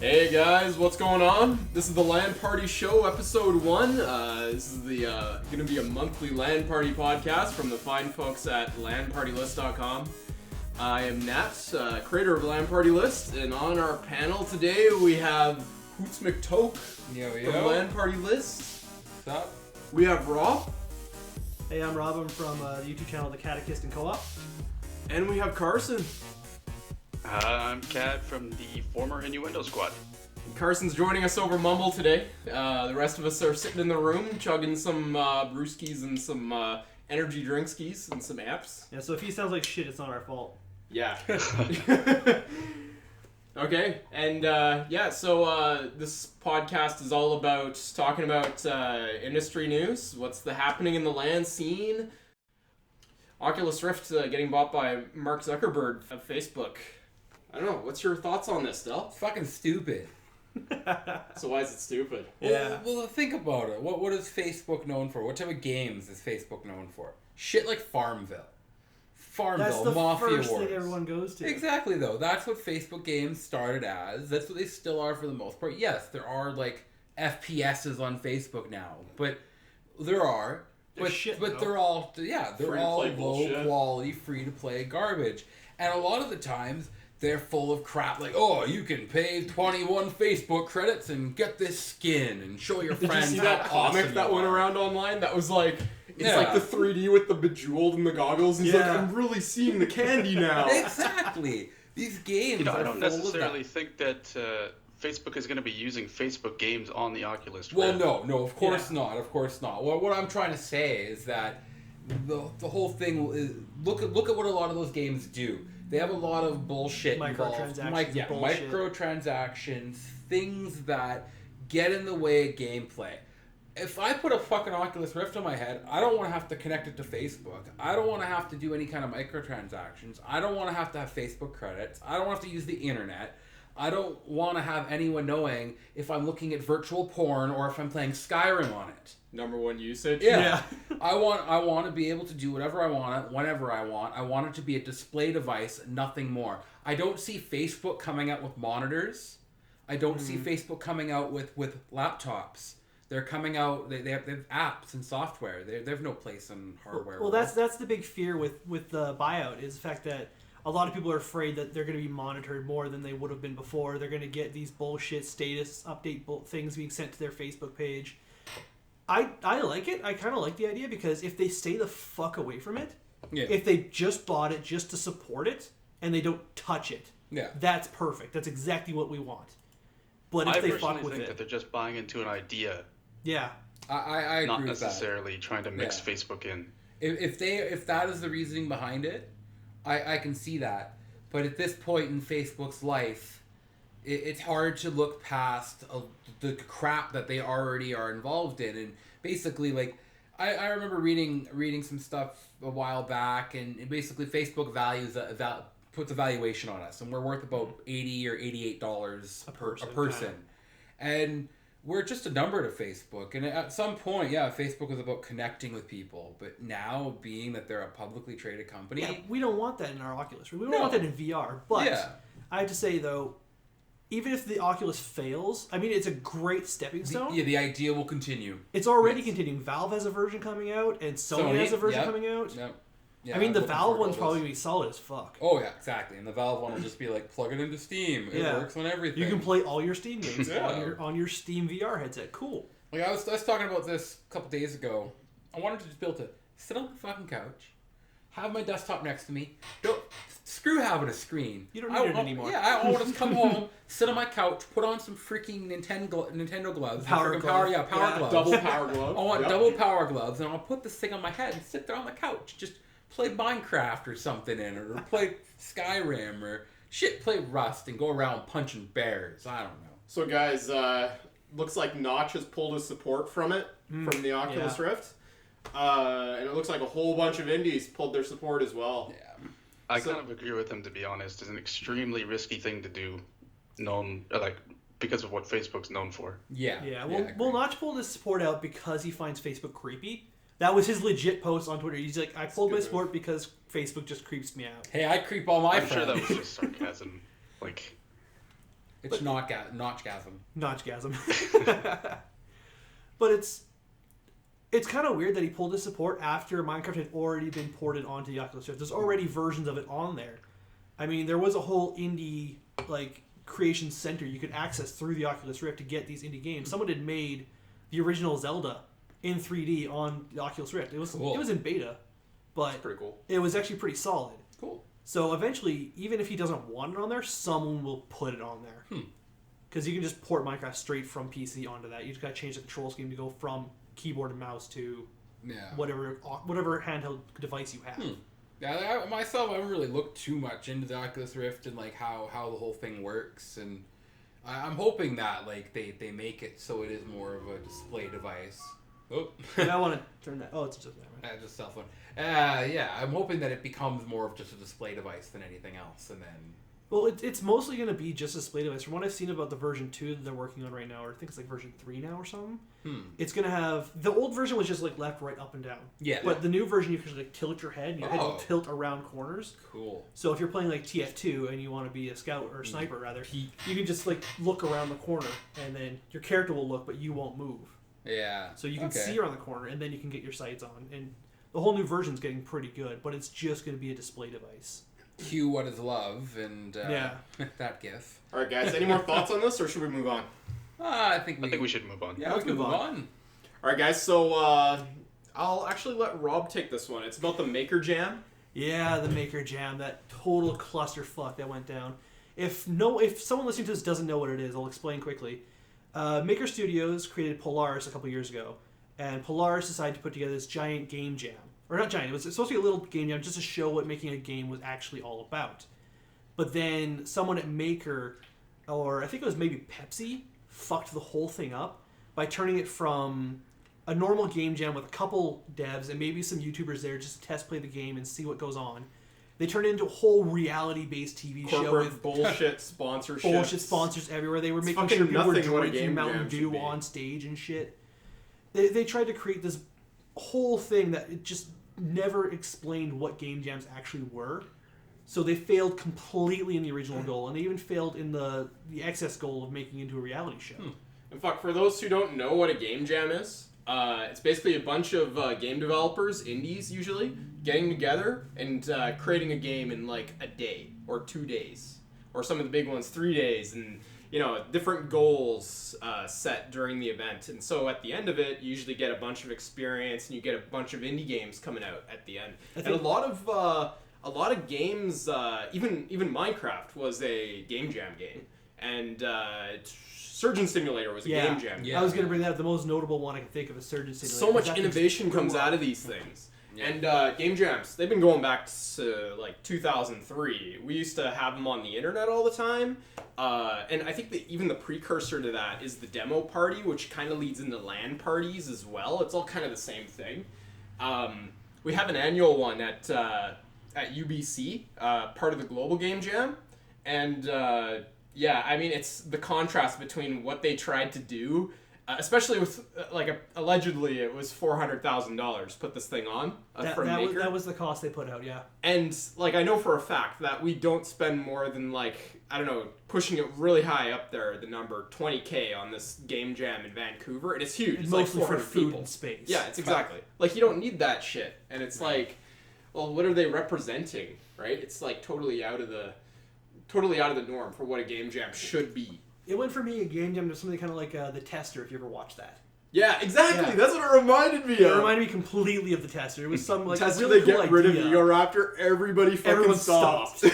Hey guys, what's going on? This is the LAN Party Show, episode 1. This is going to be a monthly LAN Party podcast from the fine folks at LANPartyList.com. I am Nat, creator of LAN Party List, and on our panel today we have Hoots McToke from LAN Party List. What's up? We have Rob. Hey, I'm Rob. I'm from the YouTube channel The Catechist and Co-op. And we have Carson. I'm Kat from the former Innuendo Squad. Carson's joining us over Mumble today. The rest of us are sitting in the room, chugging some brewskis and some energy drinkskis and some apps. Yeah, so if he sounds like shit, it's not our fault. Yeah. Okay, and so this podcast is all about talking about industry news, what's happening in the LAN scene. Oculus Rift getting bought by Mark Zuckerberg of Facebook. I don't know, what's your thoughts on this, Del? It's fucking stupid. So why is it stupid? Yeah. Well, think about it. What is Facebook known for? What type of games is Facebook known for? Shit like Farmville. That's the Mafia first Wars. thing everyone goes to. Exactly, though. That's what Facebook games started as. That's what they still are for the most part. Yes, there are, like, FPSs on Facebook now. But there are. They're shit, but though. they're all, they're all Free-to-play bullshit. low-quality, free-to-play garbage. And a lot of the times, they're full of crap like, oh, you can pay 21 Facebook credits and get this skin and show your Did friends you see that how comic awesome that you went are. around online? That was like, it's Yeah. like the 3D with the Bejeweled and the goggles. And he's like, Yeah. I'm really seeing the candy now. Exactly. These games I are don't full necessarily of that. think that Facebook is going to be using Facebook games on the Oculus Well, Rift. no, of course not. Of course not. What I'm trying to say is that the whole thing is look at what a lot of those games do. They have a lot of bullshit involved. Microtransactions, bullshit. Microtransactions, things that get in the way of gameplay. If I put a fucking Oculus Rift on my head, I don't want to have to connect it to Facebook. I don't want to have to do any kind of microtransactions. I don't want to have Facebook credits. I don't have to use the internet. I don't want to have anyone knowing if I'm looking at virtual porn or if I'm playing Skyrim on it. Number one usage. Yeah. I want to be able to do whatever I want, whenever I want. I want it to be a display device, nothing more. I don't see Facebook coming out with monitors. I don't see Facebook coming out with laptops. They're coming out. They have apps and software. They have no place in hardware. Well, that's the big fear with the buyout is the fact that a lot of people are afraid that they're going to be monitored more than they would have been before. They're going to get these bullshit status update things being sent to their Facebook page. I like it. I kind of like the idea because if they stay the fuck away from it, if they just bought it just to support it and they don't touch it, that's perfect. That's exactly what we want. But if I they personally fuck with think it, that they're just buying into an idea, I agree not with that. necessarily trying to mix Yeah. Facebook in. If that is the reasoning behind it, I can see that. But at this point in Facebook's life, it's hard to look past the crap that they already are involved in. And basically, like, I remember reading some stuff a while back, and basically Facebook puts a valuation on us, and we're worth about $80 or $88 a person. And we're just a number to Facebook. And at some point, Facebook was about connecting with people. But now, being that they're a publicly traded company... we don't want that in our Oculus. We don't want that in VR. But I have to say, though, even if the Oculus fails, I mean, it's a great stepping stone. The idea will continue. It's already continuing. Valve has a version coming out, and Sony has a version coming out. Yep. Yeah, I mean, the I'm looking Valve forward to one's those. probably going to be solid as fuck. Oh, yeah, exactly. And the Valve one will just be like, plug it into Steam. It works on everything. You can play all your Steam games Yeah. on your Steam VR headset. Cool. Like, I was talking about this a couple days ago. I wanted to just be able to sit on the fucking couch, have my desktop next to me. Screw having a screen. You don't need it anymore. Yeah, I want to come home, sit on my couch, put on some freaking Nintendo gloves. Power power glove. gloves. Double power glove. I want double power gloves, and I'll put this thing on my head and sit there on the couch. Just play Minecraft or something in it, or play Skyrim, or play Rust, and go around punching bears. I don't know. So guys, looks like Notch has pulled his support from it, from the Oculus Rift. And it looks like a whole bunch of indies pulled their support as well. Yeah. I kind of agree with him, to be honest. It's an extremely risky thing to do, because of what Facebook's known for. Yeah. Well, Notch pulled his support out because he finds Facebook creepy. That was his legit post on Twitter. He's like, I pulled my support because Facebook just creeps me out. Hey, I creep all my I'm friends. sure that was just sarcasm. Like, It's notchgasm. Notchgasm. But it's kind of weird that he pulled this support after Minecraft had already been ported onto the Oculus Rift. There's already versions of it on there. I mean, there was a whole indie creation center you could access through the Oculus Rift to get these indie games. Someone had made the original Zelda in 3D on the Oculus Rift. It was cool. It was in beta, but Pretty cool. it was actually pretty solid. Cool. So eventually, even if he doesn't want it on there, someone will put it on there. Because you can just port Minecraft straight from PC onto that. You just gotta change the control scheme to go from keyboard and mouse to whatever handheld device you have. Yeah, myself, I haven't really looked too much into the Oculus Rift and how the whole thing works, and I'm hoping that they make it so it is more of a display device. Oh, I want to turn that. Oh, it's just that. just cell phone. Yeah, I'm hoping that it becomes more of just a display device than anything else, and then. Well, it's mostly going to be just a display device. From what I've seen about the version 2 that they're working on right now, or I think it's version 3 now or something, it's going to have... The old version was just left, right, up, and down. Yeah. But the new version, you can tilt your head, and your head will tilt around corners. Cool. So if you're playing TF2 and you want to be a scout, or a sniper rather, you can just look around the corner, and then your character will look, but you won't move. Yeah. So you can see around the corner, and then you can get your sights on. And the whole new version's getting pretty good, but it's just going to be a display device. Cue what is love, and that gif. All right, guys. Any more thoughts on this, or should we move on? I think we should move on. Yeah, we can move on. All right, guys. So I'll actually let Rob take this one. It's about the Maker Jam. Yeah, the Maker Jam, that total clusterfuck that went down. If someone listening to this doesn't know what it is, I'll explain quickly. Maker Studios created Polaris a couple years ago, and Polaris decided to put together this giant game jam. Or not giant, it was supposed to be a little game jam just to show what making a game was actually all about. But then someone at Maker, or I think it was maybe Pepsi, fucked the whole thing up by turning it from a normal game jam with a couple devs and maybe some YouTubers there just to test play the game and see what goes on. They turned it into a whole reality-based TV show with bullshit sponsorships. Bullshit sponsors everywhere. They were making fucking sure people were nothing what a drinking game Mountain jam should Dew be. on stage and shit. They tried to create this whole thing that it just never explained what game jams actually were. So they failed completely in the original goal, and they even failed in the excess goal of making it into a reality show. And for those who don't know what a game jam is, it's basically a bunch of game developers, indies usually, getting together and creating a game in a day or 2 days, or some of the big ones 3 days, and different goals set during the event. And so at the end of it, you usually get a bunch of experience, and you get a bunch of indie games coming out at the end. And a lot of games, even Minecraft was a game jam game, and Surgeon Simulator was a game jam. I was going to bring that up. The most notable one I can think of is Surgeon Simulator. So much innovation comes out of these things. Yeah. And game jams, they've been going back to 2003. We used to have them on the internet all the time. And I think that even the precursor to that is the demo party, which kind of leads into LAN parties as well. It's all kind of the same thing. We have an annual one at UBC, part of the Global Game Jam. And it's the contrast between what they tried to do, especially with allegedly it was $400,000 put this thing on from Maker. That was the cost they put out, yeah. And I know for a fact that we don't spend more than pushing it really high up there, the number $20K on this game jam in Vancouver, and it's huge. It's mostly for 400 food people. and space. Yeah, it's exactly you don't need that shit, and it's well, what are they representing, right? It's totally out of the norm for what a game jam should be. It went for me a game jam to something kind of like The Tester, if you ever watched that. Yeah, exactly. Yeah. That's what it reminded me of. It reminded me completely of The Tester. It was some Tester, really they cool get rid of idea. Egoraptor, everyone stopped.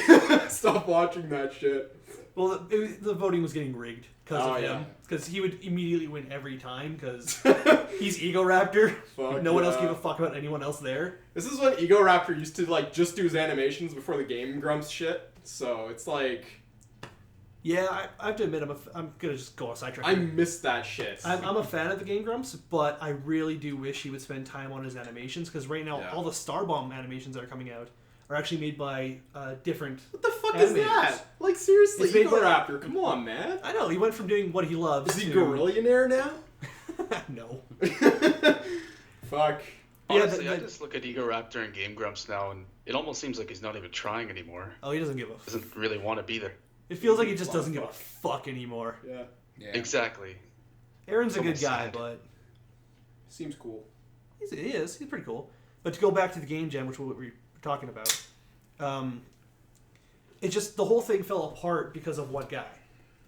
Stop watching that shit. Well, the voting was getting rigged because of him. Because he would immediately win every time because he's Egoraptor. No one else gave a fuck about anyone else there. This is when Egoraptor used to just do his animations before the Game Grumps shit. So it's yeah, I have to admit, I'm gonna just go on sidetrack. I miss that shit. I'm a fan of the Game Grumps, but I really do wish he would spend time on his animations because right now all the Starbomb animations that are coming out are actually made by different. What the fuck animators. is that? Seriously, Egoraptor, come on, man. I know he went from doing what he loves. Is he Gorillionaire now? No. Fuck. Honestly, I just look at Egoraptor and Game Grumps now, and it almost seems like he's not even trying anymore. Oh, he doesn't give a. Doesn't really want to be there. It feels like he just doesn't give a fuck anymore. Yeah. Yeah. Exactly. Aaron's a good Almost guy, sad. but Seems cool. he is. He's pretty cool. But to go back to the game jam, which we were talking about, it just, the whole thing fell apart because of one guy.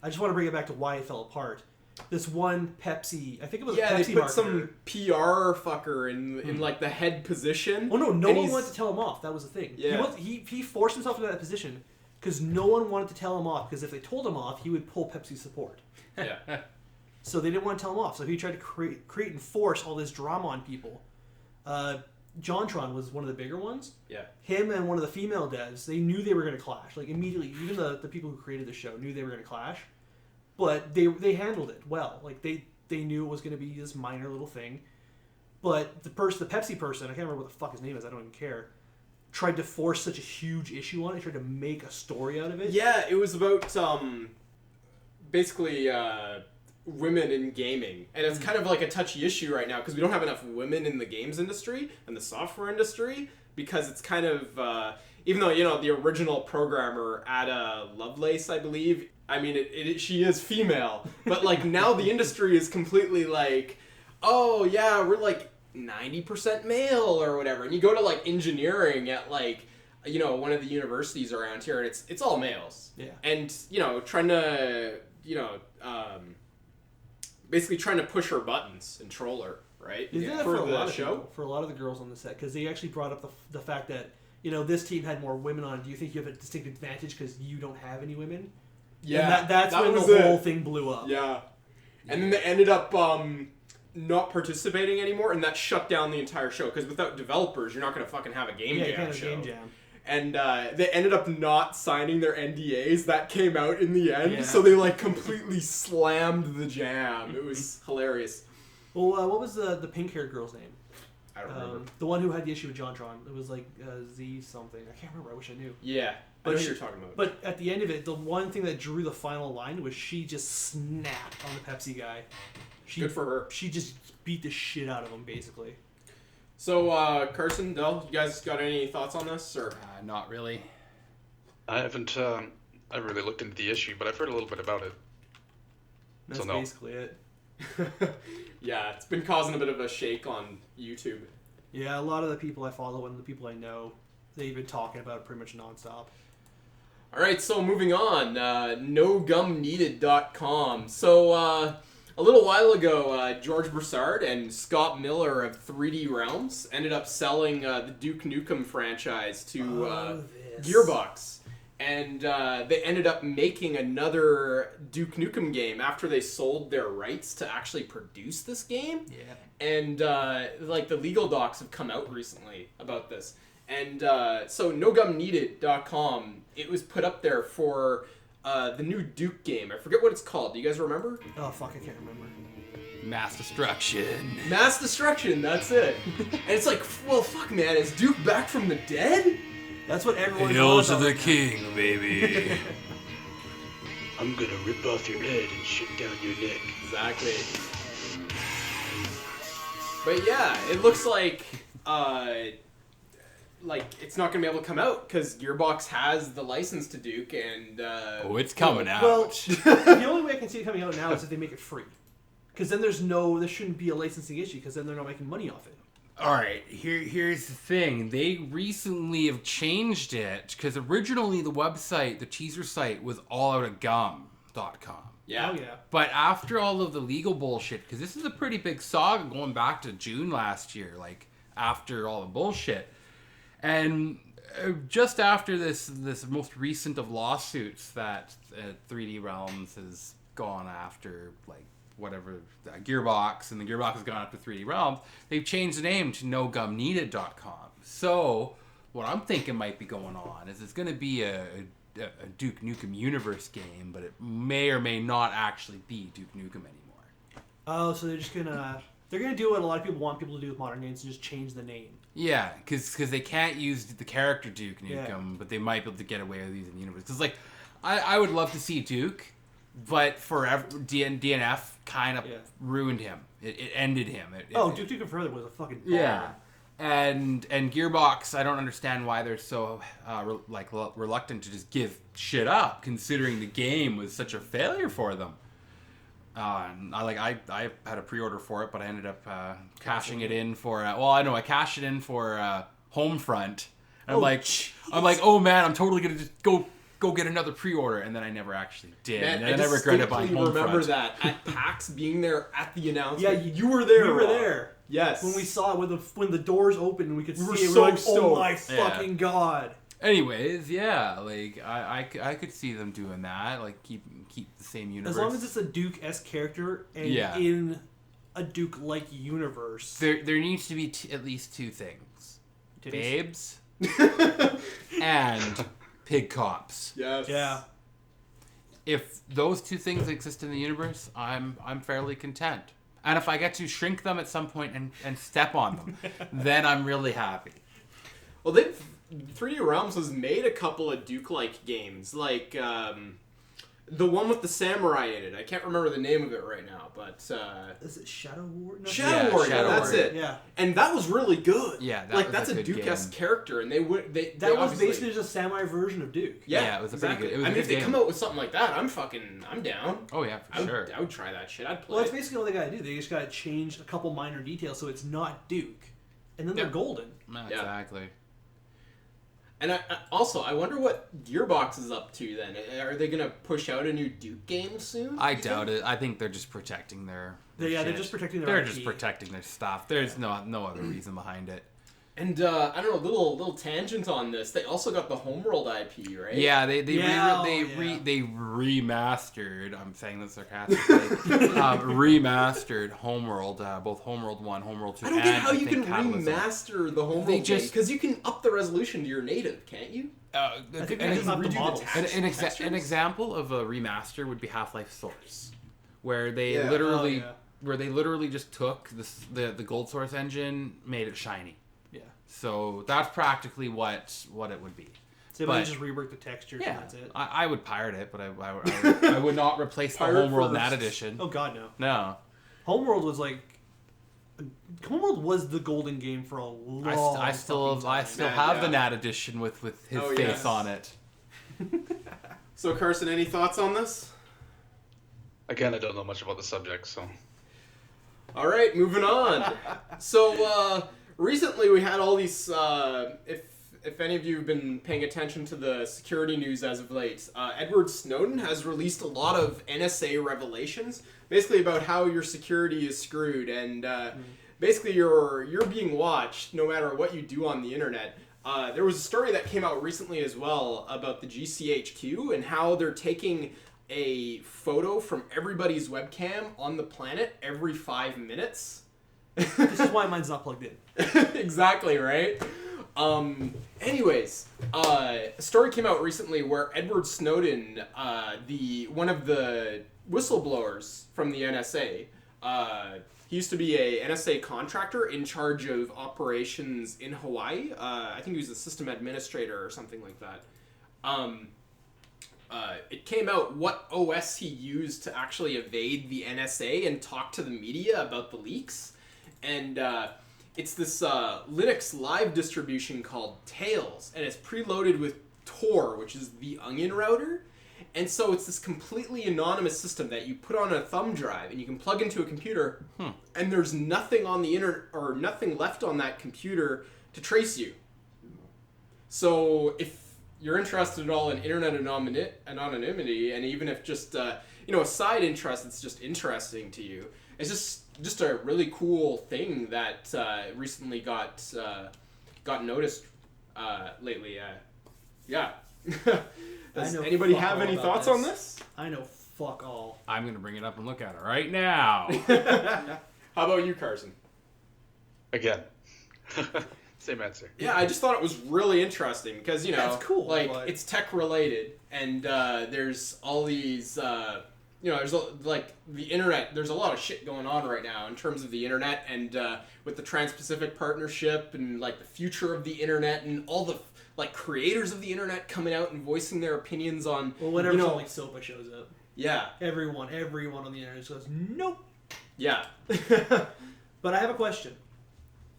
I just want to bring it back to why it fell apart. This one Pepsi, I think it was a Yeah, Pepsi they put marketer. some PR fucker in like the head position. Oh no, no and one he's- wanted to tell him off. That was the thing. Yeah. He forced himself into that position because no one wanted to tell him off. Because if they told him off, he would pull Pepsi's support. Yeah. So they didn't want to tell him off. So he tried to create and force all this drama on people. JonTron was one of the bigger ones. Yeah. Him and one of the female devs, they knew they were going to clash. Like immediately, even the people who created the show knew they were going to clash. But they handled it well. Like they knew it was going to be this minor little thing. But the Pepsi person, I can't remember what the fuck his name is. I don't even care. Tried to force such a huge issue on it. Tried to make a story out of it. Yeah, it was about basically women in gaming, and it's kind of like a touchy issue right now because we don't have enough women in the games industry and the software industry, because it's kind of even though the original programmer Ada Lovelace, I believe, I mean she is female, but like now the industry is completely like, oh yeah, we're like 90% male or whatever, and you go to like engineering at like one of the universities around here, and it's all males. Yeah. And trying to basically trying to push her buttons and troll her, right? They did that for for a the lot of show. people, for a lot of the girls on the set, because they actually brought up the fact that this team had more women on it. Do you think you have a distinct advantage because you don't have any women? Yeah, And that's that when was the whole it. thing blew up. Yeah, and then they ended up not participating anymore, and that shut down the entire show because without developers, you're not gonna fucking have a game Yeah, jam you can't have a show. game jam. And they ended up not signing their NDAs. That came out in the end, Yeah. so they like completely slammed the jam. It was hilarious. Well, what was the pink-haired girl's name? I don't remember. The one who had the issue with JonTron. It was like Z something. I can't remember. I wish I knew. Yeah, But I know she- who you're talking about. But at the end of it, the one thing that drew the final line was she just snapped on the Pepsi guy. She, Good for her. She just beat the shit out of him, basically. So, Carson, Del, you guys got any thoughts on this, or? Not really. I haven't really looked into the issue, but I've heard a little bit about it. That's So no. basically it. Yeah, it's been causing a bit of a shake on YouTube. Yeah, a lot of the people I follow and the people I know, they've been talking about it pretty much nonstop. All right, so moving on, nogumneeded.com. So, a little while ago, George Broussard and Scott Miller of 3D Realms ended up selling the Duke Nukem franchise to This. Gearbox. And they ended up making another Duke Nukem game after they sold their rights to actually produce this game. Yeah. And like the legal docs have come out recently about this. And so nogumneeded.com, it was put up there for the new Duke game. I forget what it's called. Do you guys remember? Oh, fuck, I can't remember. Mass destruction. Mass Destruction, that's it. And it's like, well, fuck, man, is Duke back from the dead? That's what everyone's Hail on to about the right now. king, baby. I'm gonna rip off your head and shit down your neck. Exactly. But yeah, it looks like it's not gonna be able to come out because Gearbox has the license to Duke, and Oh, it's coming out. Well, the only way I can see it coming out now is if they make it free. Because then there shouldn't be a licensing issue, because then they're not making money off it. All right, here's the thing. They recently have changed it because originally the website, the teaser site, was alloutofgum.com. yeah, Oh, yeah. But after all of the legal bullshit, because this is a pretty big saga going back to June last year, like after all the bullshit, and just after this most recent of lawsuits that 3D Realms has gone after, like whatever, Gearbox, and the Gearbox has gone after 3D Realms, they've changed the name to nogumneeded.com. So what I'm thinking might be going on is it's going to be a Duke Nukem Universe game, but it may or may not actually be Duke Nukem anymore. Oh, so they're gonna do what a lot of people want people to do with modern games and just change the name. Yeah, because they can't use the character Duke Nukem, Yeah. but they might be able to get away with using the universe. Because like, I would love to see Duke, but forever DNF kind of Yeah. ruined him. It ended him. Duke Nukem Forever was a fucking baller. Yeah. And Gearbox, I don't understand why they're so reluctant to just give shit up, considering the game was such a failure for them. I had a pre-order for it, but I ended up cashing it in for. I cashed it in for Homefront. And I'm like, oh man, I'm totally gonna just go get another pre-order, and then I never actually did. Man, and I regretted buying Homefront. remember that at PAX being there at the announcement. Yeah, you were there. We were Rob. there. Yes. When we saw it, when the doors opened and we could see were it, we so were like, stoked. oh my fucking god. Anyways, yeah, like I could see them doing that, like keep the same universe. As long as it's a Duke-esque character and in a Duke-like universe. There needs to be at least two things: Titties. babes and pig cops. Yes. Yeah. If those two things exist in the universe, I'm fairly content. And if I get to shrink them at some point and step on them, then I'm really happy. Well, 3D Realms has made a couple of Duke-like games, like the one with the samurai in it. I can't remember the name of it right now, but Is it Shadow Warrior? No. Shadow Warrior. Shadow That's Warrior. it. Yeah. And that was really good. Yeah, that's a Duke-esque character, and they That was obviously- basically just a samurai version of Duke. Yeah, it was a pretty exactly. good- it was I a mean, good if they game. come out with something like that, I'm down. Oh yeah, for sure. I would try that shit. I'd play. Well, that's it. basically all they gotta do. They just gotta change a couple minor details so it's not Duke. And then they're Yeah. golden. No, Yeah. exactly. And I wonder what Gearbox is up to then. Are they gonna push out a new Duke game soon? I doubt it. I think they're just protecting their They're shit. just protecting their They're IP. just protecting their stuff. There's no other reason behind it. And I don't know, little tangent on this. They also got the Homeworld IP, right? Yeah, they remastered. I'm saying this sarcastically. Remastered Homeworld, both Homeworld 1, Homeworld 2, I don't and get how you think can Catalysm. remaster the Homeworld They game just- because you can up the resolution to your native, can't you? I think an, they just up the redo the models. text. an example of a remaster would be Half-Life Source, where they Yeah. literally Oh, yeah. where they literally just took the Gold Source engine, made it shiny. Yeah. So that's practically what it would be. So But- they just rework the textures and that's it. I would pirate it, but I would not replace the Pirate Homeworld first. NAT edition. Oh god, no. No. Homeworld was the golden game for a long I still fucking time. still Man, have yeah. the NAT edition with his Oh, face yes. on it. So Carson, any thoughts on this? Again, I don't know much about the subject, so. All right, moving on. So recently we had all these. If any of you have been paying attention to the security news as of late, Edward Snowden has released a lot of NSA revelations, basically about how your security is screwed, and basically you're being watched no matter what you do on the internet. There was a story that came out recently as well about the GCHQ and how they're taking a photo from everybody's webcam on the planet every 5 minutes. This is why mine's not plugged in. Exactly, right? Anyways, a story came out recently where Edward Snowden, one of the whistleblowers from the NSA, he used to be a NSA contractor in charge of operations in Hawaii. I think he was a system administrator or something like that. It came out what OS he used to actually evade the NSA and talk to the media about the leaks. And it's this Linux live distribution called Tails, and it's preloaded with Tor, which is the Onion router. And so it's this completely anonymous system that you put on a thumb drive and you can plug into a computer, and there's nothing on the internet or nothing left on that computer to trace you. So if you're interested at all in internet anonymity, and even if just a side interest that's just interesting to you, it's just a really cool thing that recently got noticed lately. Yeah. Does I know anybody fuck have all any about thoughts this. on this? I know fuck all. I'm gonna bring it up and look at it right now. How about you, Carson? Again. Same answer. Yeah, I just thought it was really interesting because it's cool, like but- it's tech related, and there's all these there's like the internet. There's a lot of shit going on right now in terms of the internet, and with the Trans-Pacific Partnership and like the future of the internet and all the like creators of the internet coming out and voicing their opinions on Well, whenever something like SOPA shows up, yeah everyone on the internet just goes, nope. yeah But I have a question.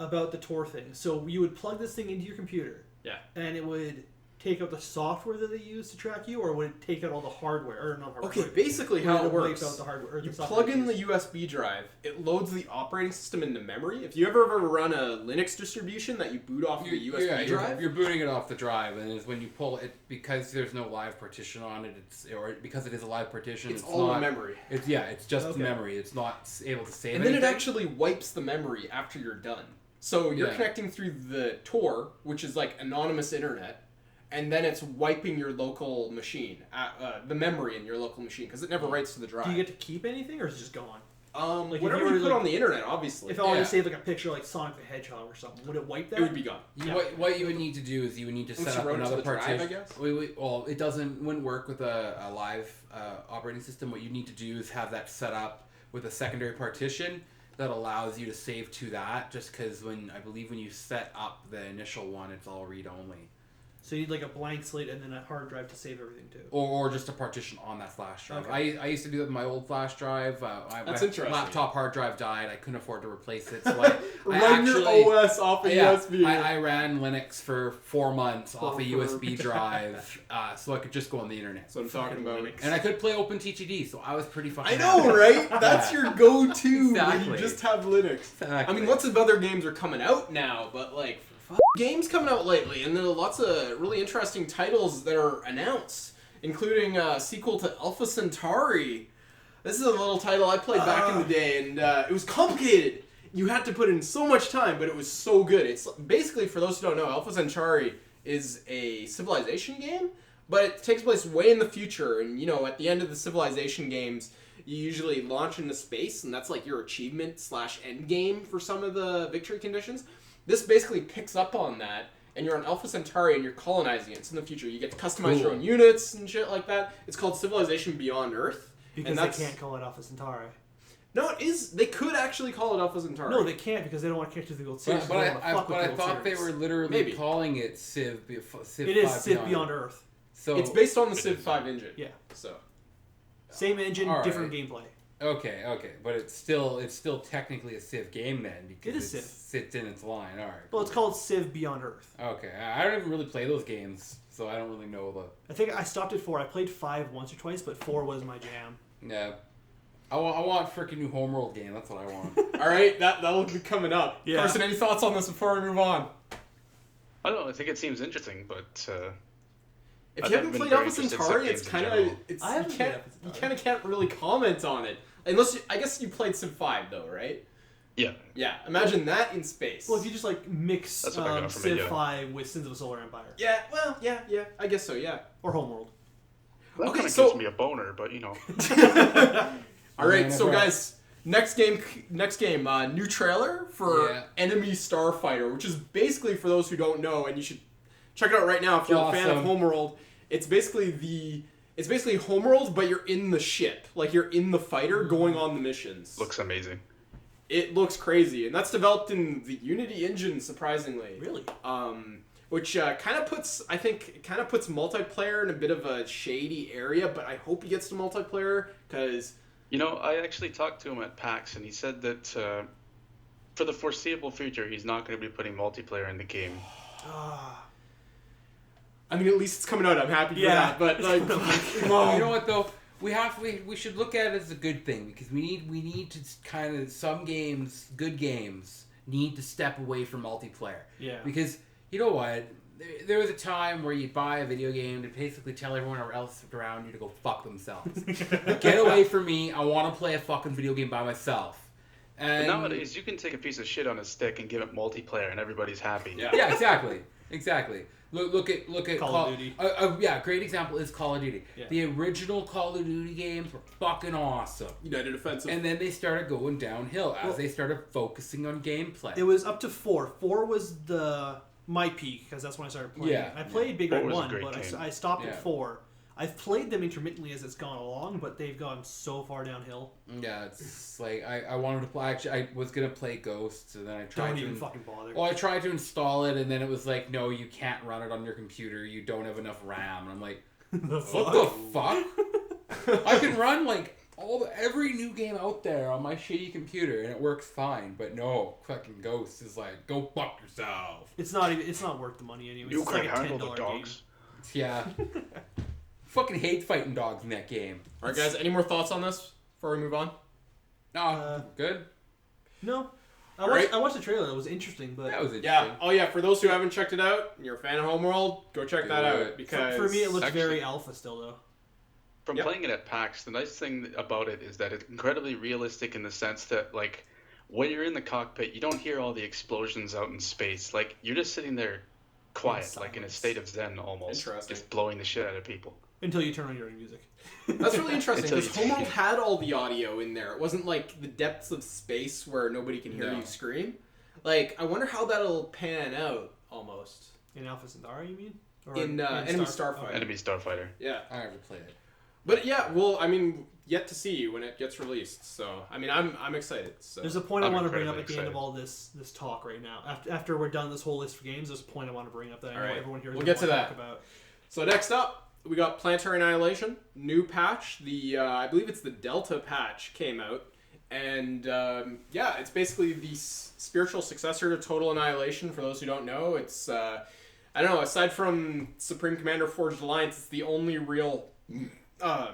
about the Tor thing. So you would plug this thing into your computer, Yeah. and it would take out the software that they use to track you, or would it take out all the hardware, or not hardware? Okay, sorry. basically Would how it wipe works. out the hardware, or You the software plug in the used? USB drive, it loads the operating system into memory. If you ever run a Linux distribution that you boot off of a USB drive, You're booting it off the drive, and it's when you pull it, because there's no live partition on it, or because it is a live partition, it's it's all not, in memory. It's just Okay. memory. It's not able to save And then it anything. actually wipes the memory after you're done. So you're Yeah. connecting through the Tor, which is like anonymous internet, and then it's wiping your local machine, the memory in your local machine, because it never writes to the drive. Do you get to keep anything, or is it just gone? Like, if Whatever you you were, put like- on the internet, obviously, If I wanted Yeah. to save like a picture like Sonic the Hedgehog or something, would it wipe that? it would be gone. Yeah. What you would need to do is you would need to Unless set you up wrote it to another the drive, partition. I guess? Well, it wouldn't work with a live operating system. What you need to do is have that set up with a secondary partition that allows you to save to that. Just because when you set up the initial one, it's all read only. So you need like a blank slate and then a hard drive to save everything too. Or just a partition on that flash drive. Okay. I used to do that with my old flash drive. That's my interesting. laptop hard drive died. I couldn't afford to replace it, so I Run your actually, OS off a USB. I ran Linux for 4 months off a Perfect. USB drive, so I could just go on the internet. That's what I'm talking about. And I could play OpenTTD, so I was pretty fucking I know, happy. right? That's your go-to when Exactly. you just have Linux. Exactly. I mean, lots of other games are coming out now, but like games coming out lately, and there are lots of really interesting titles that are announced, including a sequel to Alpha Centauri. This is a little title I played back in the day, and it was complicated. You had to put in so much time, but it was so good. It's basically, for those who don't know, Alpha Centauri is a Civilization game, but it takes place way in the future, and you know, at the end of the Civilization games, you usually launch into space, and that's like your achievement / end game for some of the victory conditions. This basically picks up on that, and you're on Alpha Centauri and you're colonizing it. It's in the future. You get to customize your own units and shit like that. It's called Civilization Beyond Earth. Because they can't call it Alpha Centauri. No, it is. They could actually call it Alpha Centauri. No, they can't because they don't want to catch the Gold Series. But I thought they were literally Maybe. calling it Civ. Civ It is 5 Civ Beyond Earth. So It's based on the Civ 5 engine. Yeah. So Same engine, All right. different gameplay. okay, but it's still technically a Civ game then because It is it Civ. sits in its line. All right. Well, it's called Civ Beyond Earth. Okay, I don't even really play those games, so I don't really know the. I think I stopped at 4. I played 5 once or twice, but 4 was my jam. Yeah. I want a freaking new homeworld game. That's what I want. all right, that'll be coming up. Yeah. Carson, any thoughts on this before we move on? I don't know. I think it seems interesting, but If I've you haven't been played very Alpha interested in Centauri, Civ it's games kind in of general. it's I you haven't can't played Alpha you Centauri. kind of can't really comment on it unless I guess you played Civ 5 though, right? yeah. Yeah, imagine that in space. Well, if you just like mix That's what I got from Civ it, yeah. 5 with Sins of a Solar Empire yeah, well, yeah, I guess so, yeah. or Homeworld. That Okay, kind of so- gives me a boner, but you know. All right, Yeah, so bro. guys, next game, new trailer for Yeah. Enemy Starfighter, which is basically, for those who don't know, and you should check it out right now if you're a fan of Awesome. Homeworld. It's basically Homeworld, but you're in the ship, like you're in the fighter going on the missions. Looks amazing. It looks crazy, and that's developed in the Unity engine, surprisingly. Really? Which kind of puts multiplayer in a bit of a shady area, but I hope he gets to multiplayer because You know, I actually talked to him at PAX, and he said that for the foreseeable future, he's not going to be putting multiplayer in the game. I mean, at least it's coming out. I'm happy for Yeah. that. But like, come on. You know what though? We should look at it as a good thing because we need to kind of good games need to step away from multiplayer. Yeah. Because you know what? There was a time where you'd buy a video game to basically tell everyone else around you to go fuck themselves. Get away from me. I want to play a fucking video game by myself. But And nowadays, you can take a piece of shit on a stick and give it multiplayer, and everybody's happy. Yeah. yeah, exactly. Look at Call of Duty. Yeah, great example is Call of Duty. Yeah. The original Call of Duty games were fucking awesome. United Offensive. And then they started going downhill as they started focusing on gameplay. It was up to 4. 4 was my peak because that's when I started playing. Yeah. I played Big Four Red was a 1, great but game. I stopped Yeah. at 4. I've played them intermittently as it's gone along, but they've gone so far downhill. Yeah, it's like I wanted to play. Actually, I was gonna play Ghosts, and then I tried Don't to. even fucking bother. Well, I tried to install it, and then it was like, no, you can't run it on your computer. You don't have enough RAM. And I'm like, The what the fuck? I can run like every new game out there on my shitty computer, and it works fine. But no, fucking Ghost is like, go fuck yourself. It's not worth the money anyway. You It's can like a handle the $10 dogs. Yeah. Fucking hate fighting dogs in that game. All right, guys. Any more thoughts on this before we move on? No, good. game. No. Great. I watched the trailer. It was interesting, but That was interesting. Yeah. Oh yeah. For those who haven't checked it out, and you're a fan of Homeworld, go check that Do out it. because for me it looks Actually- very alpha still though. From Yep. playing it at PAX, the nice thing about it is that it's incredibly realistic in the sense that, like, when you're in the cockpit, you don't hear all the explosions out in space. Like, you're just sitting there quiet, like in a silence. state of zen almost, Interesting. just blowing the shit out of people. Until you turn on your own music. That's really interesting Until because you- Homeworld had all the audio in there. It wasn't like the depths of space where nobody can hear No. you scream. Like, I wonder how that'll pan out almost In Alpha Centauri, you mean? Or in Enemy Starfighter. Enemy Starfighter. Yeah, I never played it. but yeah, well, I mean, yet to see when it gets released. So, I mean, I'm excited. So, There's a point I I'm want to bring up at incredibly the end of excited. all this talk right now. After we're done this whole list of games, there's a point I want to bring up that I know Alright, everyone here is we'll gonna get to wanna that. talk about. So next up, we got Planetary Annihilation, new patch. The I believe it's the Delta patch came out, and yeah, it's basically the spiritual successor to Total Annihilation. For those who don't know, it's I don't know. Aside from Supreme Commander Forged Alliance, it's the only real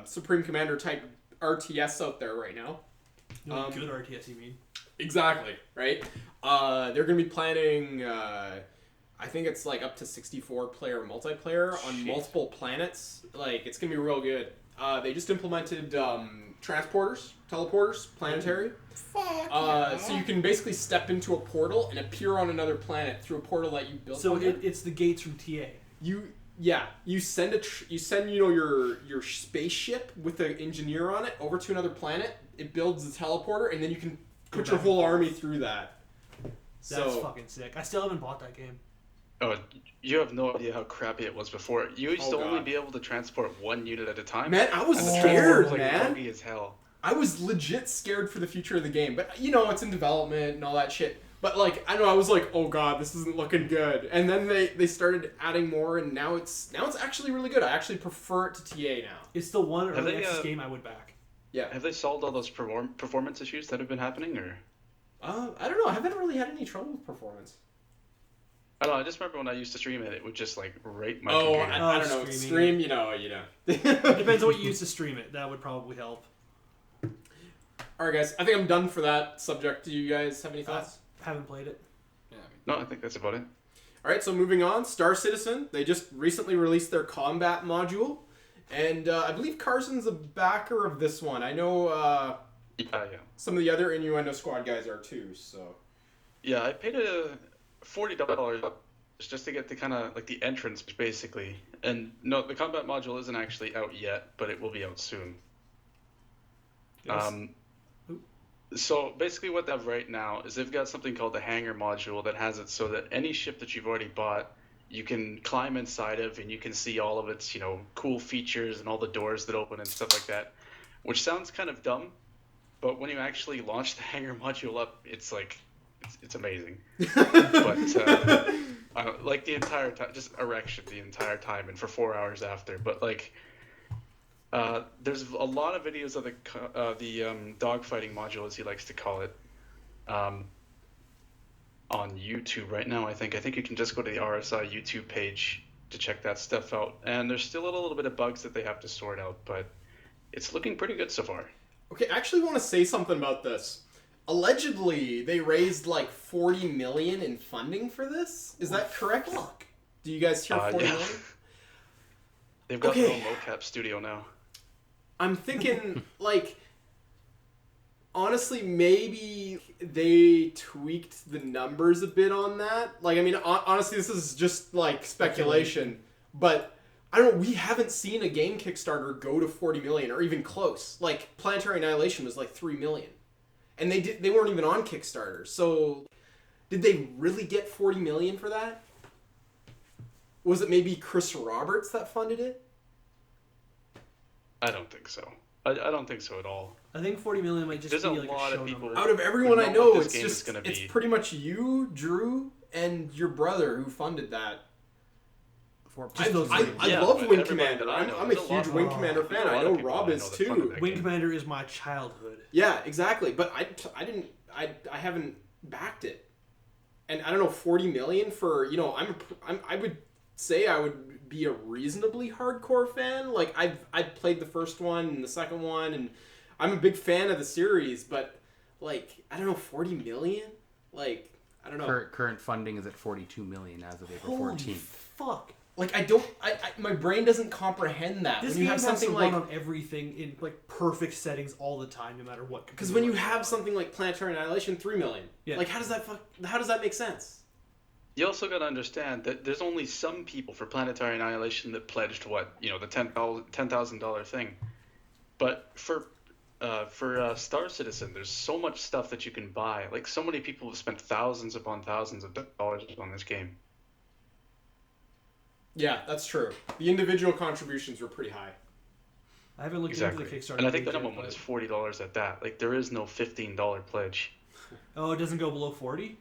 Supreme Commander type RTS out there right now. No good RTS, you mean? Exactly, right? They're going to be planning, I think it's like up to 64 player multiplayer on Shit. multiple planets. Like, it's going to be real good. They just implemented transporters, teleporters, planetary. So you can basically step into a portal and appear on another planet through a portal that you built. So on there. it's the gates from TA. You send your spaceship with an engineer on it over to another planet. It builds the teleporter, and then you can Go put your back whole and forth. army through that. That's fucking sick. I still haven't bought that game. Oh, you have no idea how crappy it was before. You used to Oh, only God. be able to transport one unit at a time. Man, I was and the scared, transport was, like, man. buggy as hell. I was legit scared for the future of the game, but you know it's in development and all that shit. But like I know I was like, oh god, this isn't looking good. And then they started adding more, and now it's actually really good. I actually prefer it to TA now. It's the one Have early they, access game I would back. Yeah. Have they solved all those performance issues that have been happening, or? I don't know. I haven't really had any trouble with performance. I don't know. I just remember when I used to stream it, it would just like rape my Oh, computer. I don't know. Streaming. Stream, you know. It depends on what you use to stream it. That would probably help. All right, guys. I think I'm done for that subject. Do you guys have any thoughts? Haven't played it. No, I think that's about it. All right. So moving on, Star Citizen. They just recently released their combat module, and I believe Carson's a backer of this one. I know Yeah. some of the other Innuendo Squad guys are too. So. Yeah, I paid $40 just to get the kind of like the entrance, basically. And no, the combat module isn't actually out yet, but it will be out soon. Yes. So basically, what they have right now is they've got something called the hangar module that has it so that any ship that you've already bought, you can climb inside of, and you can see all of its, cool features and all the doors that open and stuff like that. Which sounds kind of dumb, but when you actually launch the hangar module up, it's like, it's amazing. But I don't, like the entire time, just erection the entire time, and for 4 hours after. But like, there's a lot of videos of the dogfighting module, as he likes to call it, on YouTube right now. I think you can just go to the RSI YouTube page to check that stuff out. And there's still a little bit of bugs that they have to sort out, but it's looking pretty good so far. Okay, I actually want to say something about this. Allegedly, they raised like 40 million in funding for this. Is that correct? Do you guys hear 40 yeah. million? They've got their Okay. own mocap studio now. I'm thinking, like, honestly, maybe they tweaked the numbers a bit on that. Like, I mean, honestly, this is just like speculation, but I don't know. We haven't seen a game Kickstarter go to 40 million or even close. Like, Planetary Annihilation was like 3 million, and they weren't even on Kickstarter. So, did they really get 40 million for that? Was it maybe Chris Roberts that funded it? I don't think so. I don't think so at all. I think 40 million might just There's be a like lot a of show people- number. Out of everyone We I know know, what this it's game is just gonna it's be. pretty much you, Drew, and your brother who funded that. before. Just those I names. Yeah, love but Wing everybody Commander. that I know, I'm a there's a lot huge of- Wing Commander there's a fan. I lot know of people Rob that is know the fun of too. that Wing game. Commander is my childhood. Yeah, exactly. But I haven't backed it, and I don't know, 40 million for, you know, I would say I would be a reasonably hardcore fan. Like I've played the first one and the second one, and I'm a big fan of the series. But like, I don't know, 40 million. Like, I don't know. Current funding is at 42 million as of April Holy 14th. fuck. Like, my brain doesn't comprehend that. This when you game have has something to like, run on everything in like perfect settings all the time, no matter what. because when you have something like Planetary Annihilation, 3 million. Yeah. Like, how does that make sense? You also got to understand that there's only some people for Planetary Annihilation that pledged the $10,000 thing, but for Star Citizen, there's so much stuff that you can buy. Like, so many people have spent thousands upon thousands of dollars on this game. Yeah, that's true. The individual contributions were pretty high. I haven't looked Exactly. into the Kickstarter. And I think the page minimum yet, one is but- $40 at that. Like, there is no $15 pledge. Oh, it doesn't go below 40?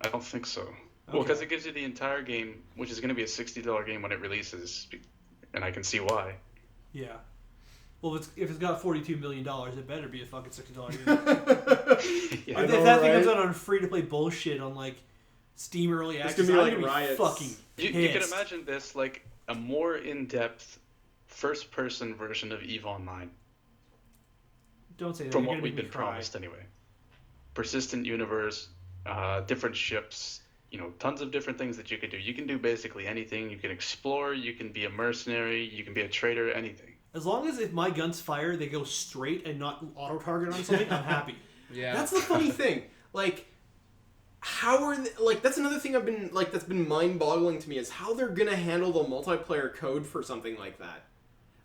I don't think so. Well, Okay. because it gives you the entire game, which is going to be a $60 game when it releases, and I can see why. Yeah. Well, if it's got $42 million, it better be a fucking $60 game. Yeah. If know, that thing right? comes out on free-to-play bullshit on, like, Steam Early It's Access, gonna be I'm like gonna be riots. fucking You can pissed. imagine this like a more in-depth first-person version of EVE Online, Don't say that. from You're what gonna we've make me been cry. promised anyway. Persistent universe, different ships, tons of different things that you could do. You can do basically anything. You can explore, you can be a mercenary, you can be a trader, anything. As long as if my guns fire, they go straight and not auto-target on something, I'm happy. Yeah. That's the funny thing. Like, how are they, like, that's another thing that's been mind-boggling to me, is how they're gonna handle the multiplayer code for something like that.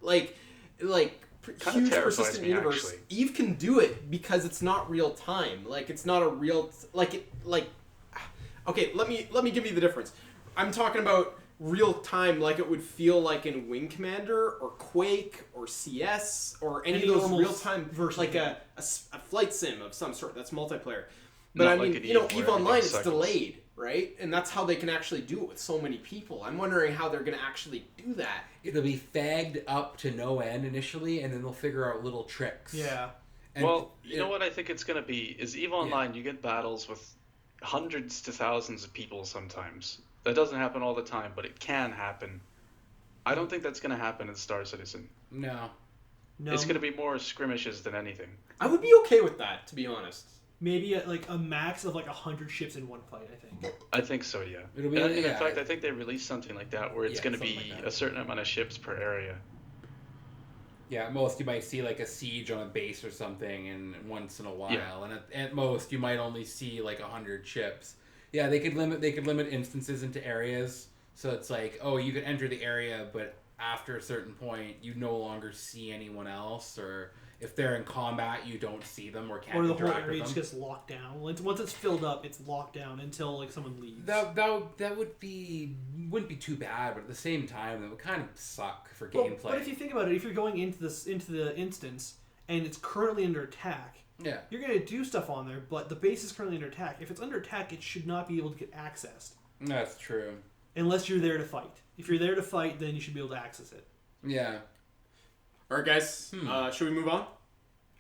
Like Kinda huge terrifies persistent me, universe. actually. Eve can do it because it's not real time. Like, it's not a real okay. Let me give you the difference. I'm talking about real time, like it would feel like in Wing Commander or Quake or CS or any Any of those normal real time version like of a flight sim of some sort. That's multiplayer. But Not I like mean, an you know, Eve where EVE Online, everything it's cycles. delayed, right? And that's how they can actually do it with so many people. I'm wondering how they're going to actually do that. It'll be fagged up to no end initially, and then they'll figure out little tricks. Yeah. And Well, you know what I think it's going to be is EVE Online. You get battles with hundreds to thousands of people sometimes. That doesn't happen all the time, but it can happen. I don't think that's going to happen in Star Citizen. No. No. It's going to be more skirmishes than anything. I would be okay with that, to be honest. Maybe like a max of like 100 ships in one fight, I think. I think so, yeah. It'll be- and in yeah. fact, I think they released something like that where it's Yeah, going to something be like that. a certain amount of ships per area. Yeah, at most you might see like a siege on a base or something, and once in a while, and at most you might only see like 100 ships. Yeah, they could limit instances into areas, so it's like, oh, you can enter the area, but after a certain point, you no longer see anyone else, or if they're in combat, you don't see them or can't Or the whole interact area with just them. gets locked down. Once it's filled up, it's locked down until like someone leaves. That wouldn't be too bad, but at the same time, that would kind of suck for Well, gameplay. but if you think about it, if you're going into the instance and it's currently under attack, yeah, you're gonna do stuff on there, but the base is currently under attack. If it's under attack, it should not be able to get accessed that's true. unless you're there to fight. If you're there to fight, then you should be able to access it. Yeah. All right, guys. Should we move on?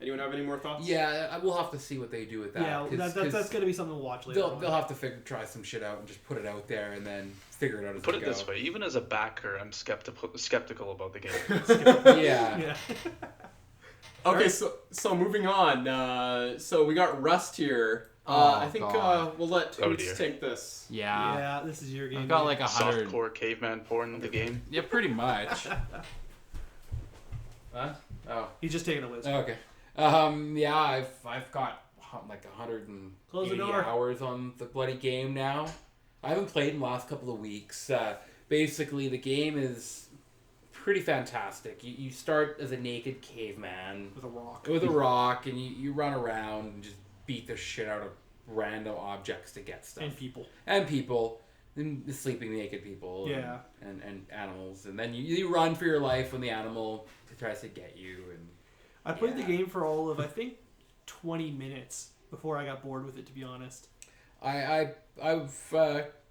Anyone have any more thoughts? Yeah, we'll have to see what they do with that. Yeah, 'cause- that's 'cause gonna be something to watch later. they'll have to try some shit out and just put it out there and then figure it out as Put they it go. this way, even as a backer, I'm skeptical about the game. Yeah. Yeah. Okay, so moving on. So we got Rust here. Oh, I think God. we'll let Oh, Hoots dear. take this. Yeah. Yeah, this is your game. I've got dude. like 100. Softcore caveman porn in the game. Yeah, pretty much. Huh? Oh. He's just taking a whiz. Okay. Yeah, I've got like Close the 180 door. hours on the bloody game now. I haven't played in the last couple of weeks. Basically, the game is pretty fantastic. You start as a naked caveman With a rock. with a rock, and you run around and just beat the shit out of random objects to get stuff. And people. And people. And the sleeping naked people. Yeah. And animals. And then you run for your life when the animal tries to get you. And I played the Yeah. game for all of, I think, 20 minutes before I got bored with it, to be honest. I've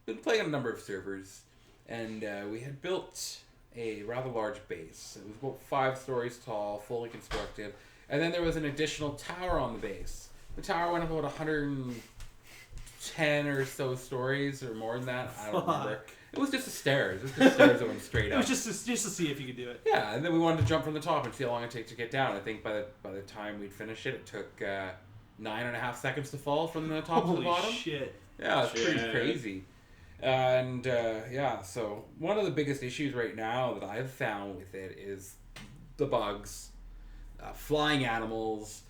been playing on a number of servers, and we had built a rather large base. It was about 5 stories tall, fully constructed, and then there was an additional tower on the base. The tower went about 110 or so stories, or more than that. I don't remember. Fuck. It was just the stairs. It was just stairs that went straight It up. was just to see if you could do it. Yeah, and then we wanted to jump from the top and see how long it takes to get down. I think by the time we'd finished it, it took 9.5 seconds to fall from the top to Holy the bottom. shit. Yeah, it's pretty Shit. crazy. And yeah, so one of the biggest issues right now that I've found with it is the bugs, flying animals.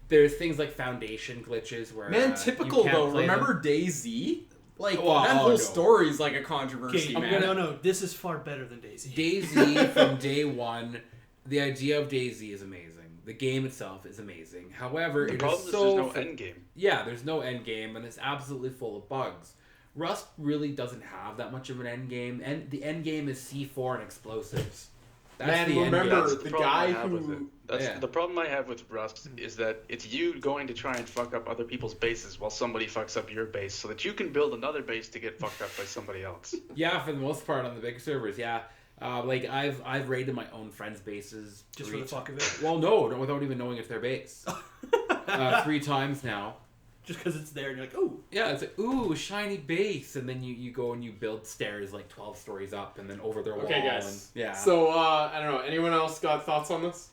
There's things like foundation glitches where Man, you typical can't though. play them. Remember DayZ? Like Well, that oh, whole no. story is like a controversy, Okay, man. no, this is far better than DayZ. DayZ from day one, the idea of DayZ is amazing. The game itself is amazing. However, The it problem is is so there's no end game. Yeah, there's no end game, and it's absolutely full of bugs. Rust really doesn't have that much of an end game, and the end game is C4 and explosives. That's Man, the end remember- game. That's the the problem guy I have with who- it. That's Yeah. the problem I have with Rust is that it's you going to try and fuck up other people's bases while somebody fucks up your base, so that you can build another base to get fucked up by somebody else. Yeah, for the most part on the big servers, yeah. Like I've raided my own friends' bases Just for the fuck of it. Well, no, without even knowing it's their base. 3 times now. Just because it's there and you're like, oh. Yeah, it's like, ooh, shiny base, and then you go and you build stairs like 12 stories up, and then over their wall. Okay, And, guys. yeah. So I don't know. Anyone else got thoughts on this?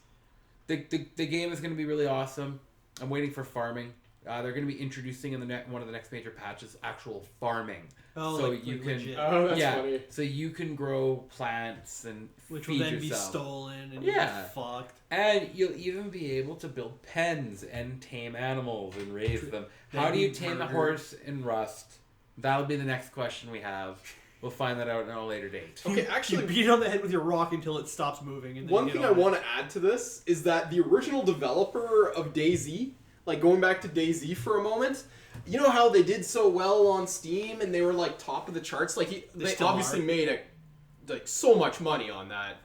The game is going to be really awesome. I'm waiting for farming. They're going to be introducing in one of the next major patches actual farming. Oh, So like, you like can- legit. Oh, that's yeah, funny. so you can grow plants and Which will feed then yourself. be stolen and Yeah. you're fucked. And you'll even be able to build pens and tame animals and raise them. How Then do you be tame a murdered. horse in Rust? That'll be the next question we have. We'll find that out on a later date. Okay, You actually, beat it on the head with your rock until it stops moving. And then one you thing get I on it. want to add to this is that the original developer of DayZ, like going back to DayZ for a moment, you know how they did so well on Steam and they were like top of the charts? Like they still obviously are. made like so much money on that.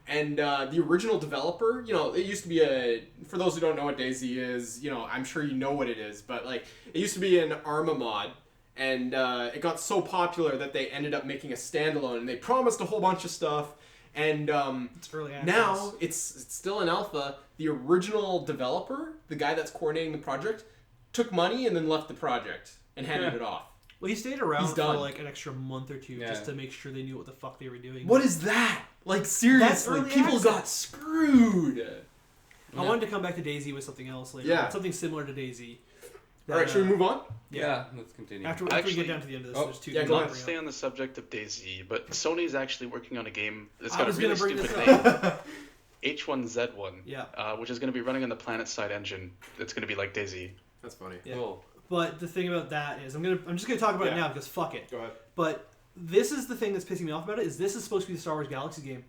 And the original developer, you know, it used to be for those who don't know what DayZ is, you know, I'm sure you know what it is, but like it used to be an Arma mod. And it got so popular that they ended up making a standalone, and they promised a whole bunch of stuff. And It's early access. now it's still in alpha. The original developer, the guy that's coordinating the project, took money and then left the project and handed it off. Well, he stayed around He's for done. like an extra month or two Yeah. just to make sure they knew what the fuck they were doing. What is that? Like seriously, early people got access. screwed. I wanted to come back to DayZ with something else later. Yeah. Something similar to DayZ. All right, should we move on? Yeah, let's continue. After we Actually- get down to the end of this, Oh, there's 2 yeah, things go to ahead. bring Stay up. on the subject of DayZ, but Sony's actually working on a game that's I got a was really gonna bring stupid this name, up. H1Z1, Yeah. which is going to be running on the PlanetSide engine. It's going to be like DayZ. That's funny. Yeah. Cool. But the thing about that is, I'm just gonna talk about it Yeah. now because fuck it. Go ahead. But this is the thing that's pissing me off about it. Is this is supposed to be the Star Wars Galaxy game?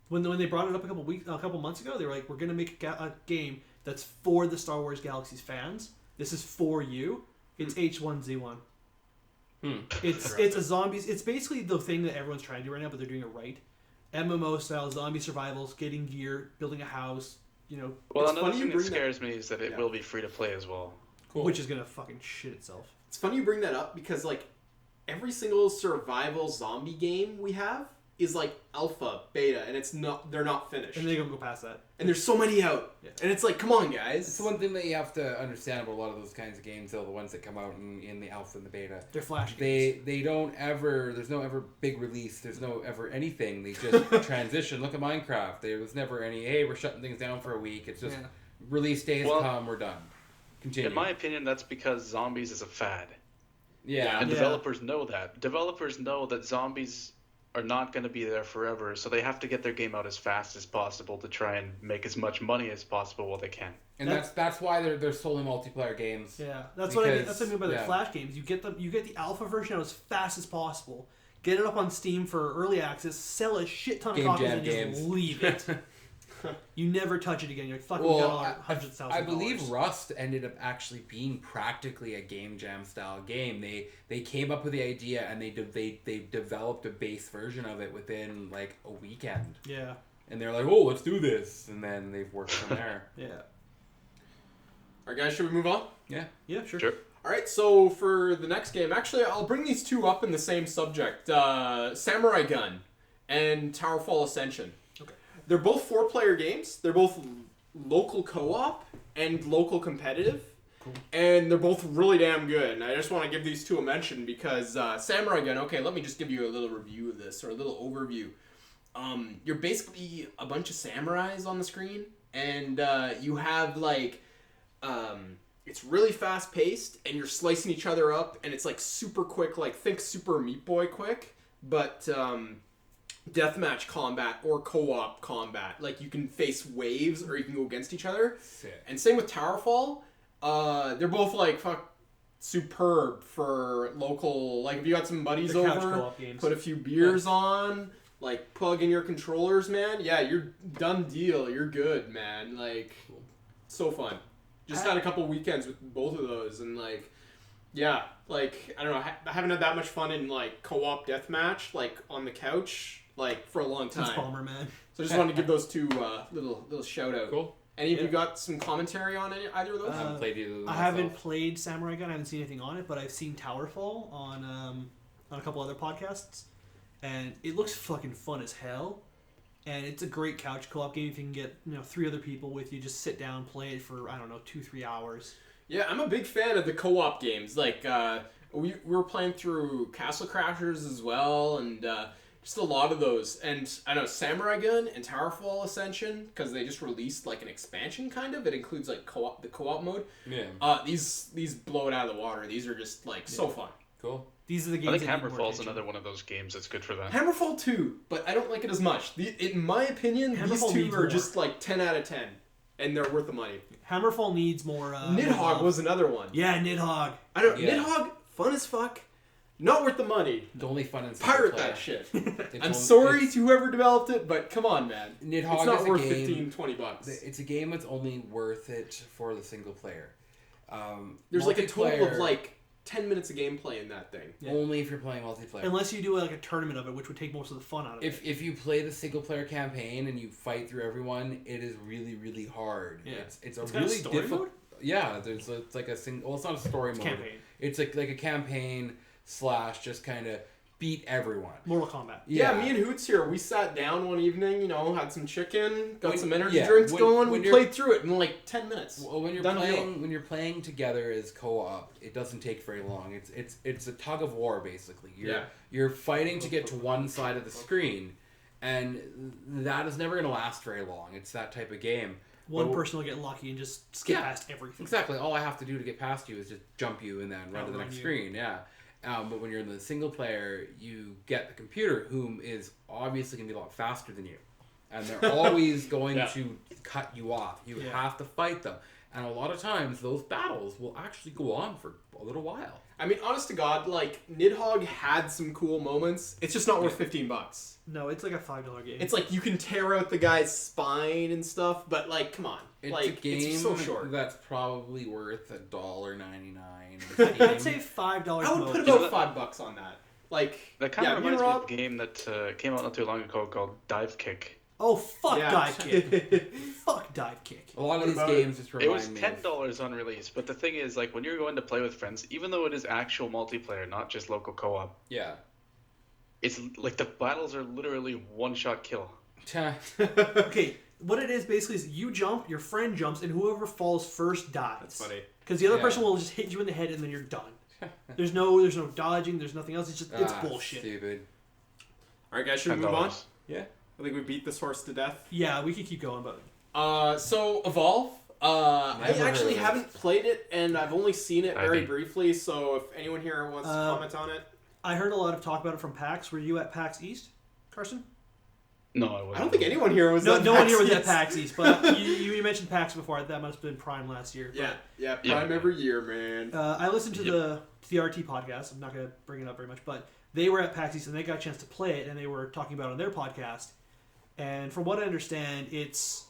When they brought it up a couple months ago, they were like, "We're gonna make a game that's for the Star Wars Galaxy's fans. This is for you. It's H1Z1. It's a zombies. It's basically the thing that everyone's trying to do right now, but they're doing it right. MMO style zombie survivals, getting gear, building a house. You know, Well, It's another funny you thing that bring that- scares me is that it Yeah. will be free to play as well. Cool. which is gonna fucking shit itself. It's funny you bring that up because like every single survival zombie game we have is like alpha, beta, and they're not finished. And they don't go past that. And there's so many out. Yeah. And it's like, come on, guys. It's the one thing that you have to understand about a lot of those kinds of games, though, the ones that come out in the alpha and the beta. They're flash games. They don't ever, there's no ever big release, there's no ever anything. They just transition. Look at Minecraft. There was never any, hey, we're shutting things down for a week. It's just Yeah. release days Well, come, we're done. Continue. In my opinion, that's because zombies is a fad. yeah. And Yeah. developers know that. Developers know that zombies are not going to be there forever, so they have to get their game out as fast as possible to try and make as much money as possible while they can. And that's why they're solely multiplayer games. Yeah, that's what I mean. Because- That's what I mean by the yeah. flash games. You get the alpha version out as fast as possible. Get it up on Steam for early access. Sell a shit ton of Game copies Jam and just games. leave it. You never touch it again. You're like, fucking Well, got hundreds of thousands. I believe Rust ended up actually being practically a game jam style game. They came up with the idea and they developed a base version of it within like a weekend. Yeah, And they're like, oh, let's do this, and then they've worked from there. yeah, All right, guys, should we move on? Yeah. yeah. Sure. Sure. All All right, so for the next game, actually, I'll bring these two up in the same subject: Samurai Gun and Towerfall Ascension. Okay. They're both 4-player games. They're both local co-op and local competitive. Cool. And they're both really damn good. And I just want to give these two a mention because Samurai Gun, okay, let me just give you a little review of this, or a little overview. You're basically a bunch of samurais on the screen, and you have, like, it's really fast paced, and you're slicing each other up, and it's, like, super quick, like, think Super Meat Boy quick, but deathmatch combat or co-op combat. Like, you can face waves, or you can go against each other. Sick. And same with Towerfall. They're both like superb for local. Like if you got some buddies The couch over, co-op games. put a few beers on, like plug in your controllers, man. Yeah, you're done deal. You're good, man. Like so fun. Just had a couple weekends with both of those, and like yeah, like I don't know. I haven't had that much fun in like co-op deathmatch, like on the couch, like for a long Since time. Bomberman. So I just wanted to give those two little shout out. Cool. Any of you Yeah. got some commentary on either of those? I haven't played either of them I myself. haven't played Samurai Gun. I haven't seen anything on it, but I've seen Towerfall on a couple other podcasts, and it looks fucking fun as hell. And it's a great couch co-op game if you can get 3 other people with you. Just sit down, play it for 2-3 hours. Yeah, I'm a big fan of the co-op games. Like, we were playing through Castle Crashers as well, and just a lot of those. And I know Samurai Gun and Towerfall Ascension, because they just released like an expansion kind of. It includes like the co-op mode. Yeah. These blow it out of the water. These are just like so fun. Cool. These are the games. I think that need more Hammerfall's attention. another one of those games that's good for that. Hammerfall 2, but I don't like it as much. In my opinion, these Hammerfall two needs are more. just like 10 out of 10, and they're worth the money. Hammerfall needs more. Nidhogg was another one. Yeah, Nidhogg. I don't. Yeah. Nidhogg, fun as fuck. Not worth the money. The only fun in single Pirate player. that shit. It's I'm only- sorry it's- to whoever developed it, but come on, man. Nidhogg It's not is a worth game- $15-20. It's a game that's only worth it for the single player. There's like a total of multiplayer, like 10 minutes of gameplay in that thing. Yeah. only if you're playing multiplayer. Unless you do like a tournament of it, which would take most of the fun out of it. If you play the single player campaign and you fight through everyone, it is really really hard. Yeah. It's a It's got a really story difficult. mode? Yeah, it's like a single. Well, it's not a story mode. campaign. It's like a campaign / just kind of beat everyone. Mortal Kombat. Yeah, me and Hoots here, we sat down one evening, had some chicken, got When- some energy yeah, drinks when- going, when we you're- played through it in like 10 minutes. Well, when you're playing together as co-op, it doesn't take very long. It's a tug of war basically. You're fighting to get to one side of the screen, and that is never going to last very long. It's that type of game. One But- person will get lucky and just skip Yeah. past everything. Exactly. All I have to do to get past you is just jump you and then run to the Outrun next you. screen. Yeah. But when you're in the single player, you get the computer, whom is obviously going to be a lot faster than you. And they're always going Yeah. to cut you off. You Yeah. have to fight them. And a lot of times, those battles will actually go on for a little while. I mean, honest to God, like, Nidhogg had some cool moments. It's just not worth $15. No, it's like a $5 game. It's like you can tear out the guy's spine and stuff, but like, come on. It's like, a game it's so short. that's probably worth $1.99. I'd say $5. I would most. put about $5 on that. Like, That kind yeah, of me and reminds me Rob- of a game that came out not too long ago called Dive Kick. Oh, fuck Yeah. Dive Kick. Fuck Dive Kick. A lot of What these about games just It remind was me $10 on release, but the thing is, like, when you're going to play with friends, even though it is actual multiplayer, not just local co-op, Yeah. it's like the battles are literally one-shot kill. Okay, what it is basically is you jump, your friend jumps, and whoever falls first dies. That's funny. Because the other Yeah. person will just hit you in the head and then you're done. There's no dodging. There's nothing else. It's just it's Ah, bullshit. Stupid. All right, guys, should we move on? $10. Yeah. I think we beat this horse to death. Yeah, we could keep going, but So Evolve. I Never actually heard of it. haven't played it, and I've only seen it I very did. briefly. So if anyone here wants to comment on it, I heard a lot of talk about it from PAX. Were you at PAX East, Carson? No, I wasn't. I don't think anyone here was. No, at no one PAX here was at East. PAX East, but you mentioned PAX before. That must have been Prime last year. Yeah, Yeah. Prime every year, man. I listened to the RT podcast. I'm not going to bring it up very much, but they were at PAX East and they got a chance to play it, and they were talking about it on their podcast. And from what I understand, it's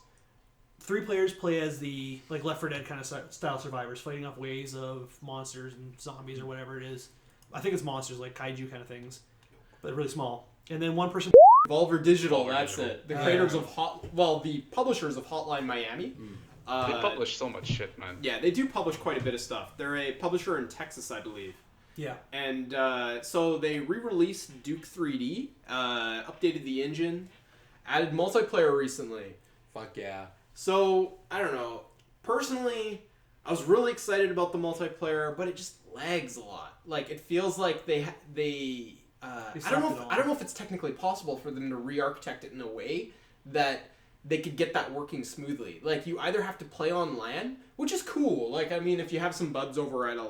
3 players play as the like Left 4 Dead kind of style survivors, fighting off waves of monsters and zombies or whatever it is. I think it's monsters like kaiju kind of things, but really small. And then one person. Volver Digital, Volver that's Digital. it. The creators of the publishers of Hotline Miami. They publish so much shit, man. Yeah, they do publish quite a bit of stuff. They're a publisher in Texas, I believe. Yeah. And so they re-released Duke 3D, updated the engine, added multiplayer recently. Fuck yeah. So, I don't know. Personally, I was really excited about the multiplayer, but it just lags a lot. Like, it feels like I don't know if it's technically possible for them to re-architect it in a way that they could get that working smoothly. Like, you either have to play on LAN, which is cool. Like, I mean, if you have some buds over at a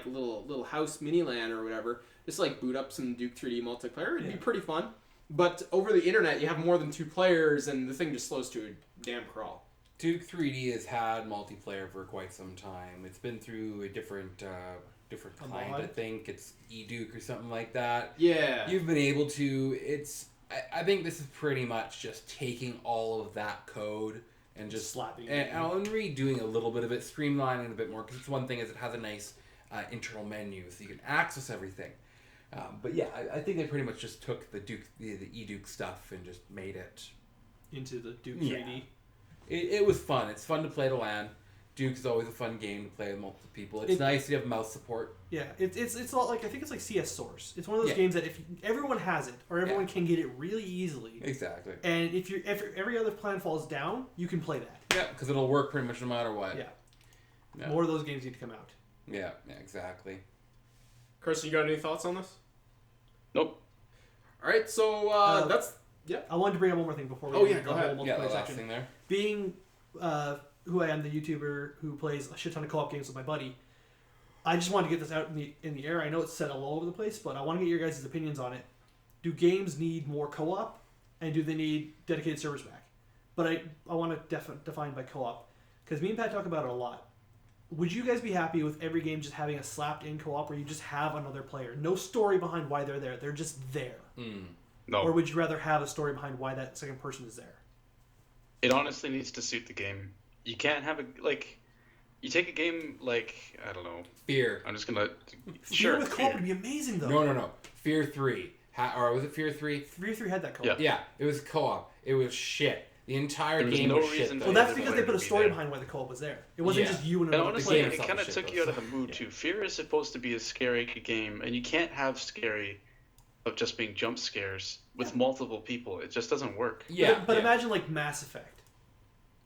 little house mini LAN or whatever, just like boot up some Duke 3D multiplayer, it'd be pretty fun. But over the internet, you have more than 2 players, and the thing just slows to a damn crawl. Duke 3D has had multiplayer for quite some time. It's been through a different kind. I think it's eDuke or something like that. Yeah. You've been able to. I think this is pretty much just taking all of that code and just slapping and redoing a little bit of it, streamlining it a bit more. Because it's one thing is it has a nice internal menu, so you can access everything. But yeah, I think they pretty much just took the eDuke stuff and just made it into the Duke 3D. It was fun. It's fun to play the LAN. Duke's always a fun game to play with multiple people. It's nice to have mouse support. Yeah, it's a lot like, I think it's like CS Source. It's one of those games that if everyone has it or everyone can get it really easily. Exactly. And if every other plan falls down, you can play that. Yeah, because it'll work pretty much no matter what. Yeah. More of those games need to come out. Yeah, exactly. Carson, you got any thoughts on this? Nope. All right, so that's... Yeah. I wanted to bring up one more thing before we go the ahead. whole Yeah, multiplayer the last section. thing there. Being who I am, the YouTuber who plays a shit ton of co-op games with my buddy, I just wanted to get this out in the air. I know it's said all over the place, but I want to get your guys' opinions on it. Do games need more co-op, and do they need dedicated servers back? But I want to define by co-op, because me and Pat talk about it a lot. Would you guys be happy with every game just having a slapped-in co-op where you just have another player? No story behind why they're there. They're just there. No. Or would you rather have a story behind why that second person is there? It honestly needs to suit the game. You can't have you take a game like, I don't know. Fear. I'm just gonna... Fear with co-op would be amazing, though. No. Fear 3. Or was it Fear 3? Fear 3 had that co-op. Yeah, it was co-op. It was shit. The entire There was game no was shit. reason though. Well, that's because they to put a be story there. behind why the co-op was there. It wasn't just you and And another honestly, player. game it itself kind of is took shit, you out though. of the mood, too. Fear is supposed to be a scary game, and you can't have scary of just being jump scares with multiple people. It just doesn't work. Yeah, But imagine like Mass Effect.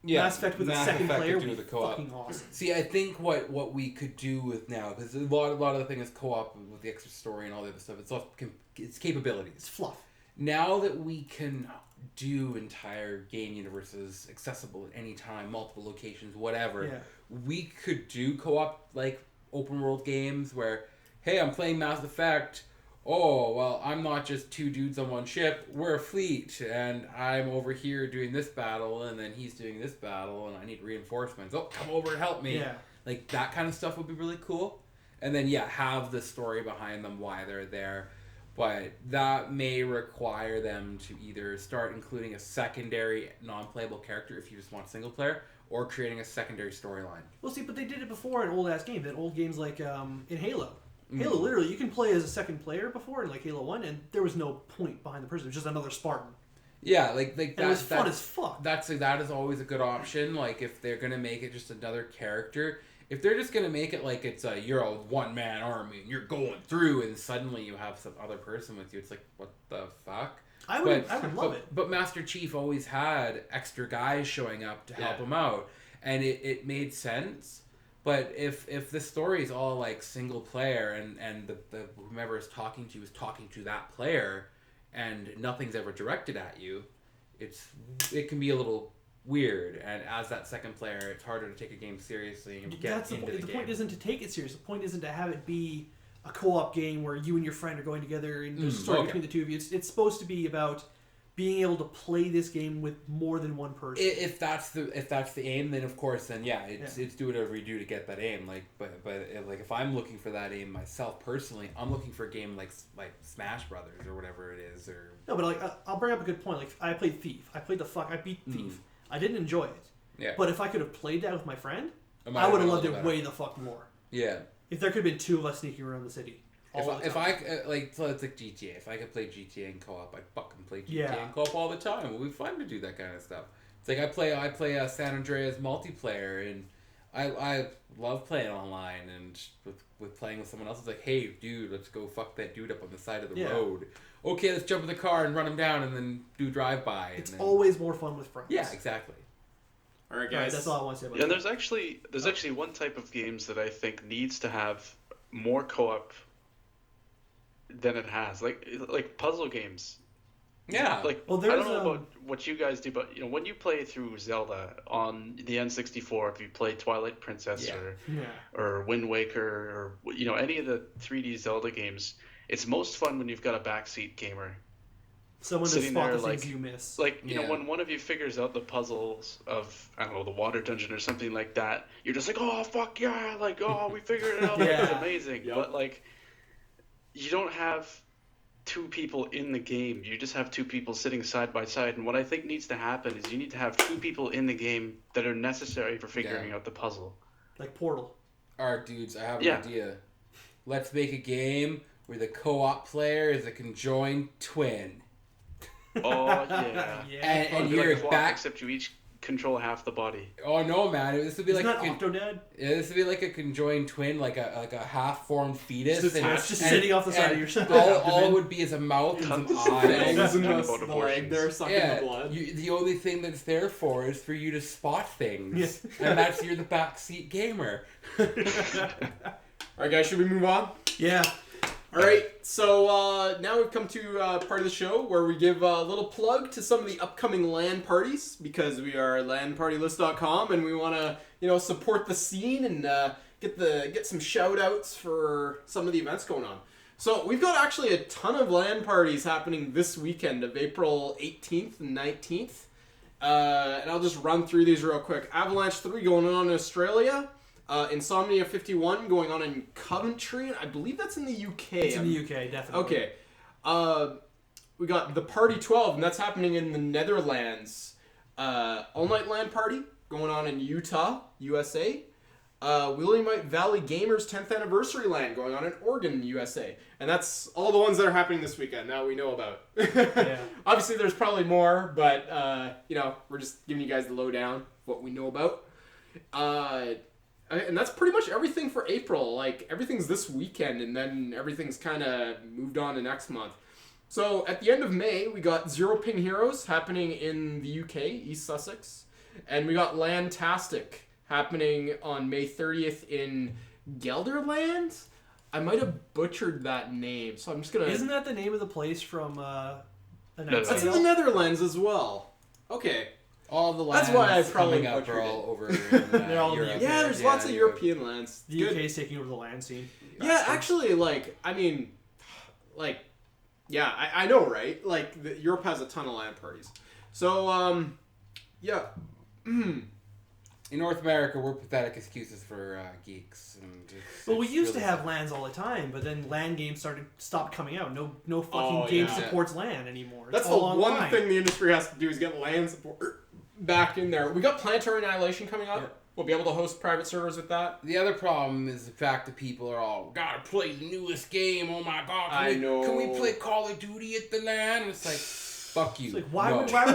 yeah, Mass Effect with a Mass second Effect player could do would be the co-op. fucking awesome. See, I think what we could do with now, because a lot of the thing is co-op with the extra story and all the other stuff. It's capabilities. It's fluff. Now that we can do entire game universes accessible at any time, multiple locations, whatever, we could do co-op like open world games where, hey, I'm playing Mass Effect. Oh, well, I'm not just 2 dudes on one ship. We're a fleet, and I'm over here doing this battle, and then he's doing this battle, and I need reinforcements. Oh, come over and help me. Yeah. Like, that kind of stuff would be really cool. And then, have the story behind them, why they're there. But that may require them to either start including a secondary non-playable character if you just want single player, or creating a secondary storyline. Well, see, but they did it before in old-ass games. In old games like in Halo. Halo, literally, you can play as a second player before in like Halo 1, and there was no point behind the person. It was just another Spartan. Yeah, like And it was fun as fuck. That is always a good option. Like if they're gonna make it just another character, if they're just gonna make it like you're a one-man army and you're going through, and suddenly you have some other person with you, it's like, what the fuck? I would love it. But Master Chief always had extra guys showing up to help him out, and it made sense. But if the story is all like single player and the whomever is talking to you is talking to that player, and nothing's ever directed at you, it can be a little weird. And as that second player, it's harder to take a game seriously and get That's the into point. the The game. point isn't to take it serious. The point isn't to have it be a co-op game where you and your friend are going together and there's a story between the two of you. It's supposed to be about being able to play this game with more than one person. If that's the aim, then of course, it's do whatever you do to get that aim. Like, but like if I'm looking for that aim myself personally, I'm looking for a game like Smash Brothers or whatever it is. Or No, but like I'll bring up a good point. Like I played Thief. I beat Thief. I didn't enjoy it. Yeah. But if I could have played that with my friend, I I would have loved loved it way the fuck more. Yeah. If there could have been 2 of us sneaking around the city. If I so it's like GTA. If I could play GTA in co-op, I'd fucking play GTA in co-op all the time. It would be fun to do that kind of stuff. It's like I play San Andreas multiplayer, and I love playing online, and with playing with someone else, it's like, hey, dude, let's go fuck that dude up on the side of the road. Okay, let's jump in the car and run him down, and then do drive-by. It's then... always more fun with friends. Yeah, exactly. All right, All right, guys. that's all I want to say about Yeah, that. there's actually one type of games that I think needs to have more co-op than it has, like puzzle games. Yeah. Like, Well, I don't there's, know about what you guys do, but when you play through Zelda on the N64, if you play Twilight Princess Yeah. or Wind Waker or any of the 3D Zelda games, it's most fun when you've got a backseat gamer. Someone to sitting spot there, the things like- you miss. Like, Yeah. when one of you figures out the puzzles of, I don't know, the water dungeon or something like that, you're just like, oh, fuck yeah, like, oh, we figured it out, like, it's Yeah. amazing. Yep. But, like, you don't have two people in the game. You just have two people sitting side by side. And what I think needs to happen is you need to have two people in the game that are necessary for figuring out the puzzle. Like Portal. Alright, dudes, I have an Yeah. idea. Let's make a game where the co-op player is a conjoined twin. Oh, yeah. Yeah. And It'd be you're like Quack, back... except you each control half the body. Oh, no, man. This would be Isn't like... that Octodad? this would be like a conjoined twin, like a half-formed fetus. Just and, attached. Just and- sitting off the side of and your side. all it would be is a mouth and some Tons of eyes. Fangs in Talking the about leg there, abortions. sucking Yeah, the blood. the only thing that's there for is for you to spot things. Yeah. And that's you're the backseat gamer. All right, guys, should we move on? Yeah. All right, so now we've come to part of the show where we give a little plug to some of the upcoming LAN parties because we are LANpartylist.com and we want to, support the scene and get some shout outs for some of the events going on. So we've got actually a ton of LAN parties happening this weekend of April 18th and 19th. And I'll just run through these real quick. Avalanche 3 going on in Australia. Insomnia 51 going on in Coventry. I believe that's in the UK. It's in the UK, definitely. Okay. We got the Party 12, and that's happening in the Netherlands. All Night LAN Party going on in Utah, USA. Williamite Valley Gamers 10th Anniversary LAN going on in Oregon, USA. And that's all the ones that are happening this weekend now we know about. Yeah. Obviously, there's probably more, but, we're just giving you guys the lowdown, what we know about. And that's pretty much everything for April. Like, everything's this weekend, and then everything's kind of moved on to next month. So, at the end of May, we got Zero Ping Heroes happening in the UK, East Sussex. And we got Landtastic happening on May 30th in Gelderland. I might have butchered that name, so I'm just going to... Isn't that the name of the place from A No, Knight's That's in Tale? the Netherlands as well. Okay. All the That's lands why I probably coming up butchered are it. all over in They're all in the Europe. UK. Yeah, there's lots of Europe. European lands. The Good. UK is taking over the land scene. Yeah, actually, I know, right? Like, Europe has a ton of LAN parties. So, yeah. In North America, we're pathetic excuses for geeks. And Well, we it's used to really have sad. LANs all the time, but then LAN games stopped coming out. No fucking Oh, game yeah. supports LAN anymore. That's It's the all one online. thing the industry has to do is get LAN support back in there. We got Planetary Annihilation coming up. Yeah. We'll be able to host private servers with that. The other problem is the fact that people are all, gotta play the newest game, oh my god, can we know. play Call of Duty at the LAN? And it's like, fuck you. It's like why No. would we come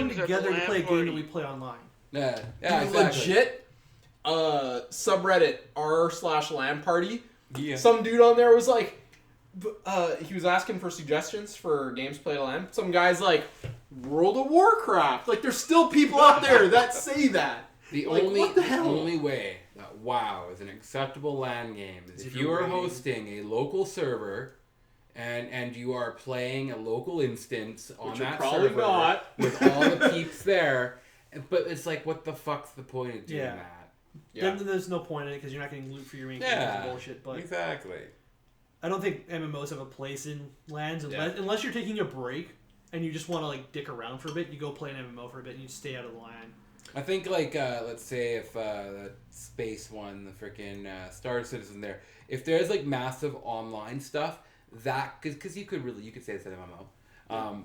Legends at together the to play a LAN game that party. we play online? Yeah, Dude, exactly. legit, subreddit r/LAN party. Yeah. Some dude on there was like, he was asking for suggestions for games played at LAN. Some guy's like, World of Warcraft. Like, there's still people out there that say that. The Like, only what the hell? only way that WoW is an acceptable LAN game is if you are hosting a local server and you are playing a local instance on Which you're that probably server not. with all the peeps there. But it's like, what the fuck's the point of doing Yeah. that? Yeah. Then there's no point in it because you're not getting loot for your main Yeah. and bullshit. But Exactly. I don't think MMOs have a place in LANs unless you're taking a break and you just want to like dick around for a bit. You go play an MMO for a bit and you stay out of the LAN. I think, like, let's say if the Space one, the freaking Star Citizen there, if there's, like, massive online stuff, that, because you could say it's an MMO,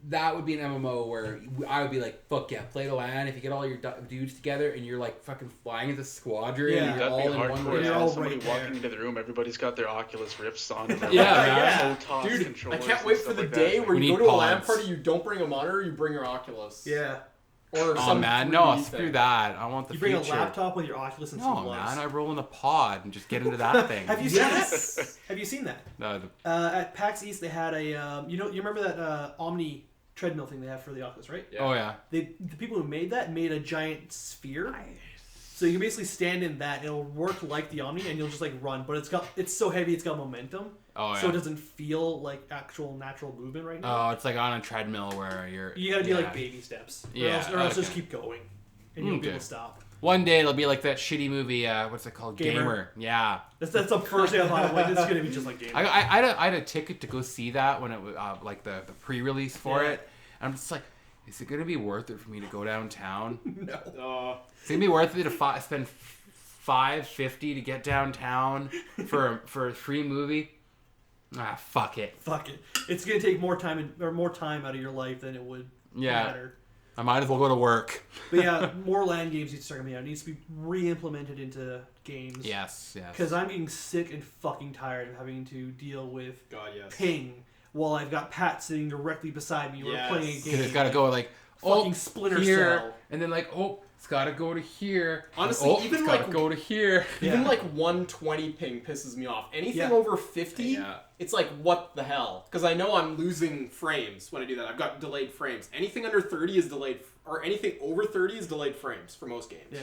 that would be an MMO where I would be like, fuck yeah, play the LAN. If you get all your dudes together and you're, like, fucking flying as a squadron Yeah. and you're That'd be all in one hardcore. You're room. all Somebody right walking there. into the room, everybody's got their Oculus Rifts on. And Yeah. Photos, Dude, I controllers can't and wait for stuff the like day that. where We you go need to a LAN pods. party, you don't bring a monitor, you bring your Oculus. Yeah. Or Oh some man, 3D no, thing. screw that. I want the You bring future. a laptop with your Oculus and No some gloves. man, I roll in a pod and just get into that thing. Have you seen that? Have you seen that? No, the- At PAX East, they had a you remember that Omni treadmill thing they have for the Oculus, right? Yeah. Oh yeah. The people who made that made a giant sphere. So you can basically stand in that. It'll work like the Omni, and you'll just like run. But it's so heavy, it's got momentum. Oh yeah. So it doesn't feel like actual natural movement right now. Oh, it's like on a treadmill where you're. You gotta be yeah. like baby steps. Yeah, Or else just okay. keep going, and you'll be able Okay. to stop. One day it'll be like that shitty movie. What's it called? Gamer. Yeah. That's the first thing I thought. I'm like, this is gonna be just like Gamer. I had a ticket to go see that when it was like the pre-release for Yeah. it. I'm just like, is it gonna be worth it for me to go downtown? No. Is it gonna be worth it to spend $5.50 to get downtown for a free movie? Ah, fuck it. Fuck it. It's gonna take more time out of your life than it would Yeah. matter. I might as well go to work. But yeah, more LAN games need to start coming out. It needs to be re-implemented into games. Yes. Because I'm getting sick and fucking tired of having to deal with God, yes. ping while I've got Pat sitting directly beside me. We're Yes. playing a game. Because it's gotta go like, Fucking oh, Splinter here, Cell. and then like, oh, it's gotta go to here. Honestly, oh, even it's gotta like- go to here. Even Yeah. like 120 ping pisses me off. Anything Yeah. over 50, Yeah. it's like, what the hell? Because I know I'm losing frames when I do that. I've got delayed frames. Anything under 30 is delayed, or anything over 30 is delayed frames for most games. Yeah.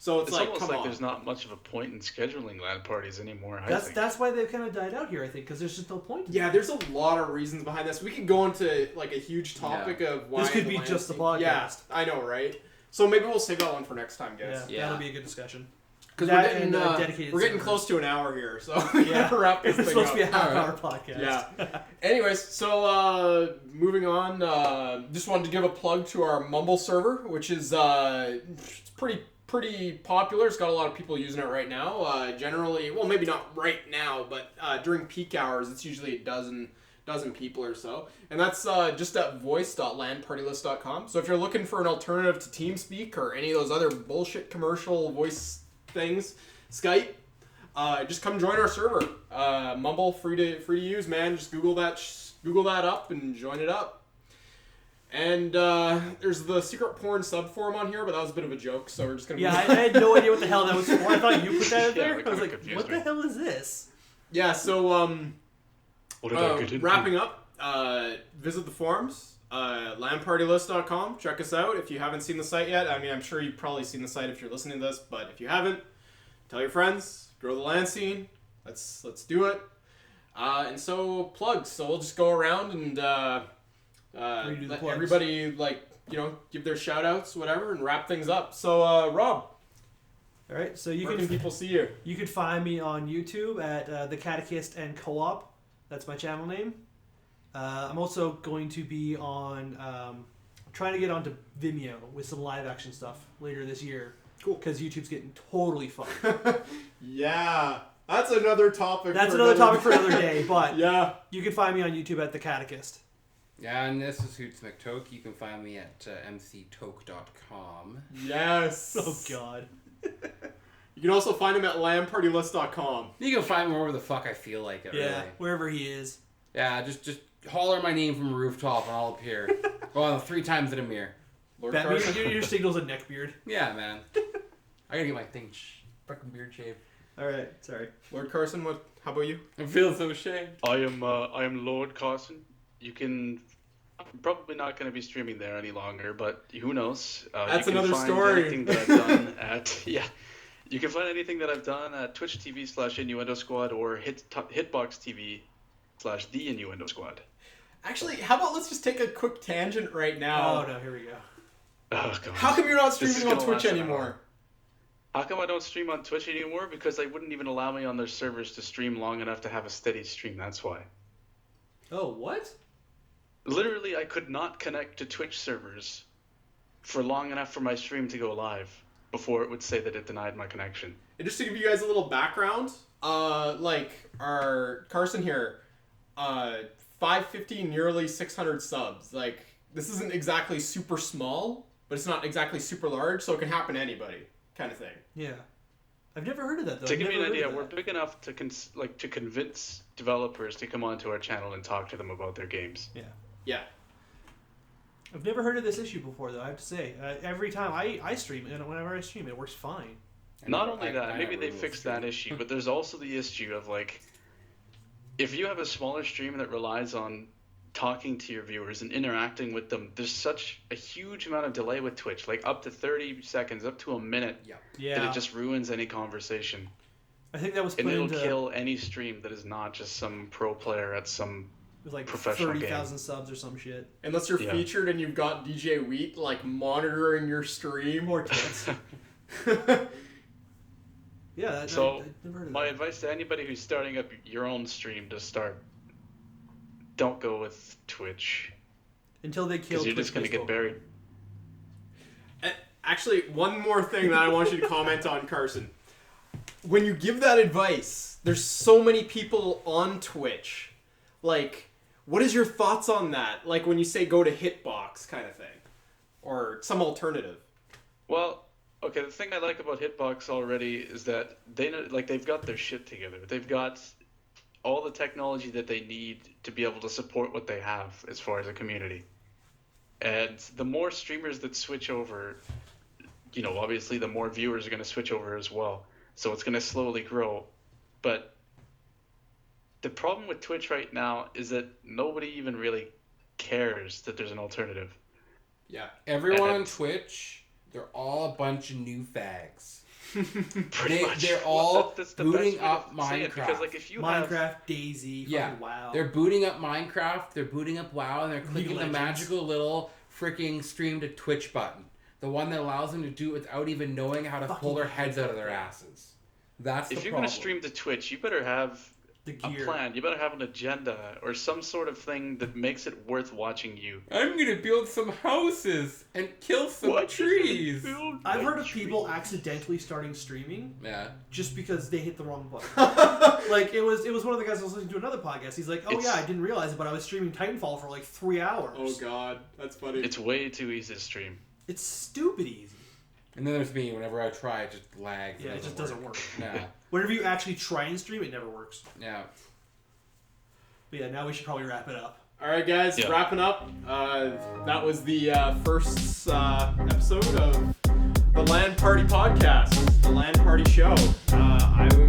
So it's, It's like, almost come like on. there's not much of a point in scheduling LAN parties anymore. I That's think. that's why they've kind of died out here, I think, because there's just no point. Yeah, there's a lot of reasons behind this. We could go into like a huge topic of why This could the be LAN just the scene- podcast. Yeah, I know, right? So maybe we'll save that one for next time, Yeah, guys. Yeah. that'll be a good discussion. Because That we're getting, and, dedicated we're getting servers. close to an hour here, so we Yeah, gotta wrap this it's thing supposed up. to be a half-hour Alright. podcast. Yeah. Anyways, so moving on, just wanted to give a plug to our Mumble server, which is it's pretty popular. It's got a lot of people using it right now. Generally, well, maybe not right now, but during peak hours, it's usually a dozen people or so. And that's just at voice.landpartylist.com. So if you're looking for an alternative to TeamSpeak or any of those other bullshit commercial voice things, Skype, just come join our server. Mumble, free to use, man. Just Google that up and join it up. And there's the secret porn subforum on here, but that was a bit of a joke, so we're just gonna. Yeah, I had no idea what the hell that was for. I thought you put that in Yeah, there. that I was kinda like, confused what me. the hell is this? Yeah. So What did I get into? wrapping up. Visit the forums. Landpartylist.com. Check us out if you haven't seen the site yet. I mean, I'm sure you've probably seen the site if you're listening to this, but if you haven't, tell your friends. Grow the LAN scene. Let's do it. And so plugs. So we'll just go around and Redo the let plugs. everybody give their shout outs, whatever, and wrap things up. So Rob, All right, so you where can can people see you? you could find me on YouTube at The Catechist and Co-op. That's my channel name. I'm also going to be on trying to get onto Vimeo with some live action stuff later this year. Cool. Because YouTube's getting totally fucked. Yeah, that's another topic. That's another topic for another day, but Yeah. you can find me on YouTube at The Catechist. Yeah, and this is Hoots McToke. You can find me at mctoke.com. Yes. Oh, God. You can also find him at landpartylist.com. You can find me wherever the fuck I feel like it, Yeah, really. wherever he is. Yeah, just holler my name from a rooftop and I'll appear. Well, 3 times in a mirror. Lord That means Carson. your signal's a neckbeard. Yeah, man. I gotta get my thing fucking beard shaved. All right, sorry. Lord Carson, how about you? I feel so ashamed. I am Lord Carson. You can. I'm probably not going to be streaming there any longer, but who knows? That's you can another find story. Anything that I've done at you can find anything that I've done at Twitch TV /Innuendo Squad or Hitbox TV /The Innuendo Squad. Actually, how about let's just take a quick tangent right now. Oh, no, here we go. Oh god. How come you're not This is streaming on gonna Twitch last an anymore? hour. How come I don't stream on Twitch anymore? Because they wouldn't even allow me on their servers to stream long enough to have a steady stream. That's why. Oh, what? Literally, I could not connect to Twitch servers for long enough for my stream to go live before it would say that it denied my connection. And just to give you guys a little background, like our Carson here, 550, nearly 600 subs. Like, this isn't exactly super small, but it's not exactly super large, so it can happen to anybody, kind of thing. Yeah. I've never heard of that, though. To I've give you never an heard idea, of we're that. big enough to to convince developers to come onto our channel and talk to them about their games. Yeah. Yeah. I've never heard of this issue before, though. I have to say, every time I stream, and whenever I stream, it works fine. Not only that, maybe they fixed that issue, but there's also the issue of like, if you have a smaller stream that relies on talking to your viewers and interacting with them, there's such a huge amount of delay with Twitch, like up to 30 seconds, up to a minute, Yeah. that it just ruins any conversation. I think that was put And it'll into kill any stream that is not just some pro player at some with like professional 30,000 subs or some shit. Unless you're Yeah. featured and you've got DJ Wheat like monitoring your stream. Or tits. Yeah. So, I've never heard of my that. advice to anybody who's starting up your own stream to start, don't go with Twitch, Until they kill because you're just going to get buried. Actually, one more thing that I want you to comment on, Carson. When you give that advice, there's so many people on Twitch. Like, what is your thoughts on that? Like when you say go to Hitbox kind of thing, or some alternative. Well, okay, the thing I like about Hitbox already is that they've got their shit together. They've got all the technology that they need to be able to support what they have as far as a community. And the more streamers that switch over, obviously the more viewers are going to switch over as well. So it's going to slowly grow. But the problem with Twitch right now is that nobody even really cares that there's an alternative. Yeah, everyone on And- Twitch, they're all a bunch of new fags. Pretty much. They're all That's the best booting way to up say it, because Minecraft. like if you have Minecraft, Daisy, Yeah, fucking WoW. they're booting up Minecraft, they're booting up WoW, and they're clicking the Legends. magical little freaking stream to Twitch button. The one that allows them to do it without even knowing how to pull their heads out of their asses. That's the if you're problem. going to stream to Twitch, you better have the a gear. plan. You better have an agenda or some sort of thing that makes it worth watching you. I'm gonna build some houses and kill some What? trees. I've heard of people accidentally starting streaming Yeah. just because they hit the wrong button. Like it was one of the guys I was listening to another podcast. He's like, "Oh It's- yeah, I didn't realize it, but I was streaming Titanfall for like 3 hours." Oh god, that's funny. It's way too easy to stream. It's stupid easy. And then there's me. Whenever I try, it just lags. Yeah, it just doesn't work. Yeah. Whenever you actually try and stream, it never works. Yeah. But yeah, now we should probably wrap it up. All right, guys, Yeah. wrapping up. That was the first episode of the LAN Party podcast, the LAN Party show. I'm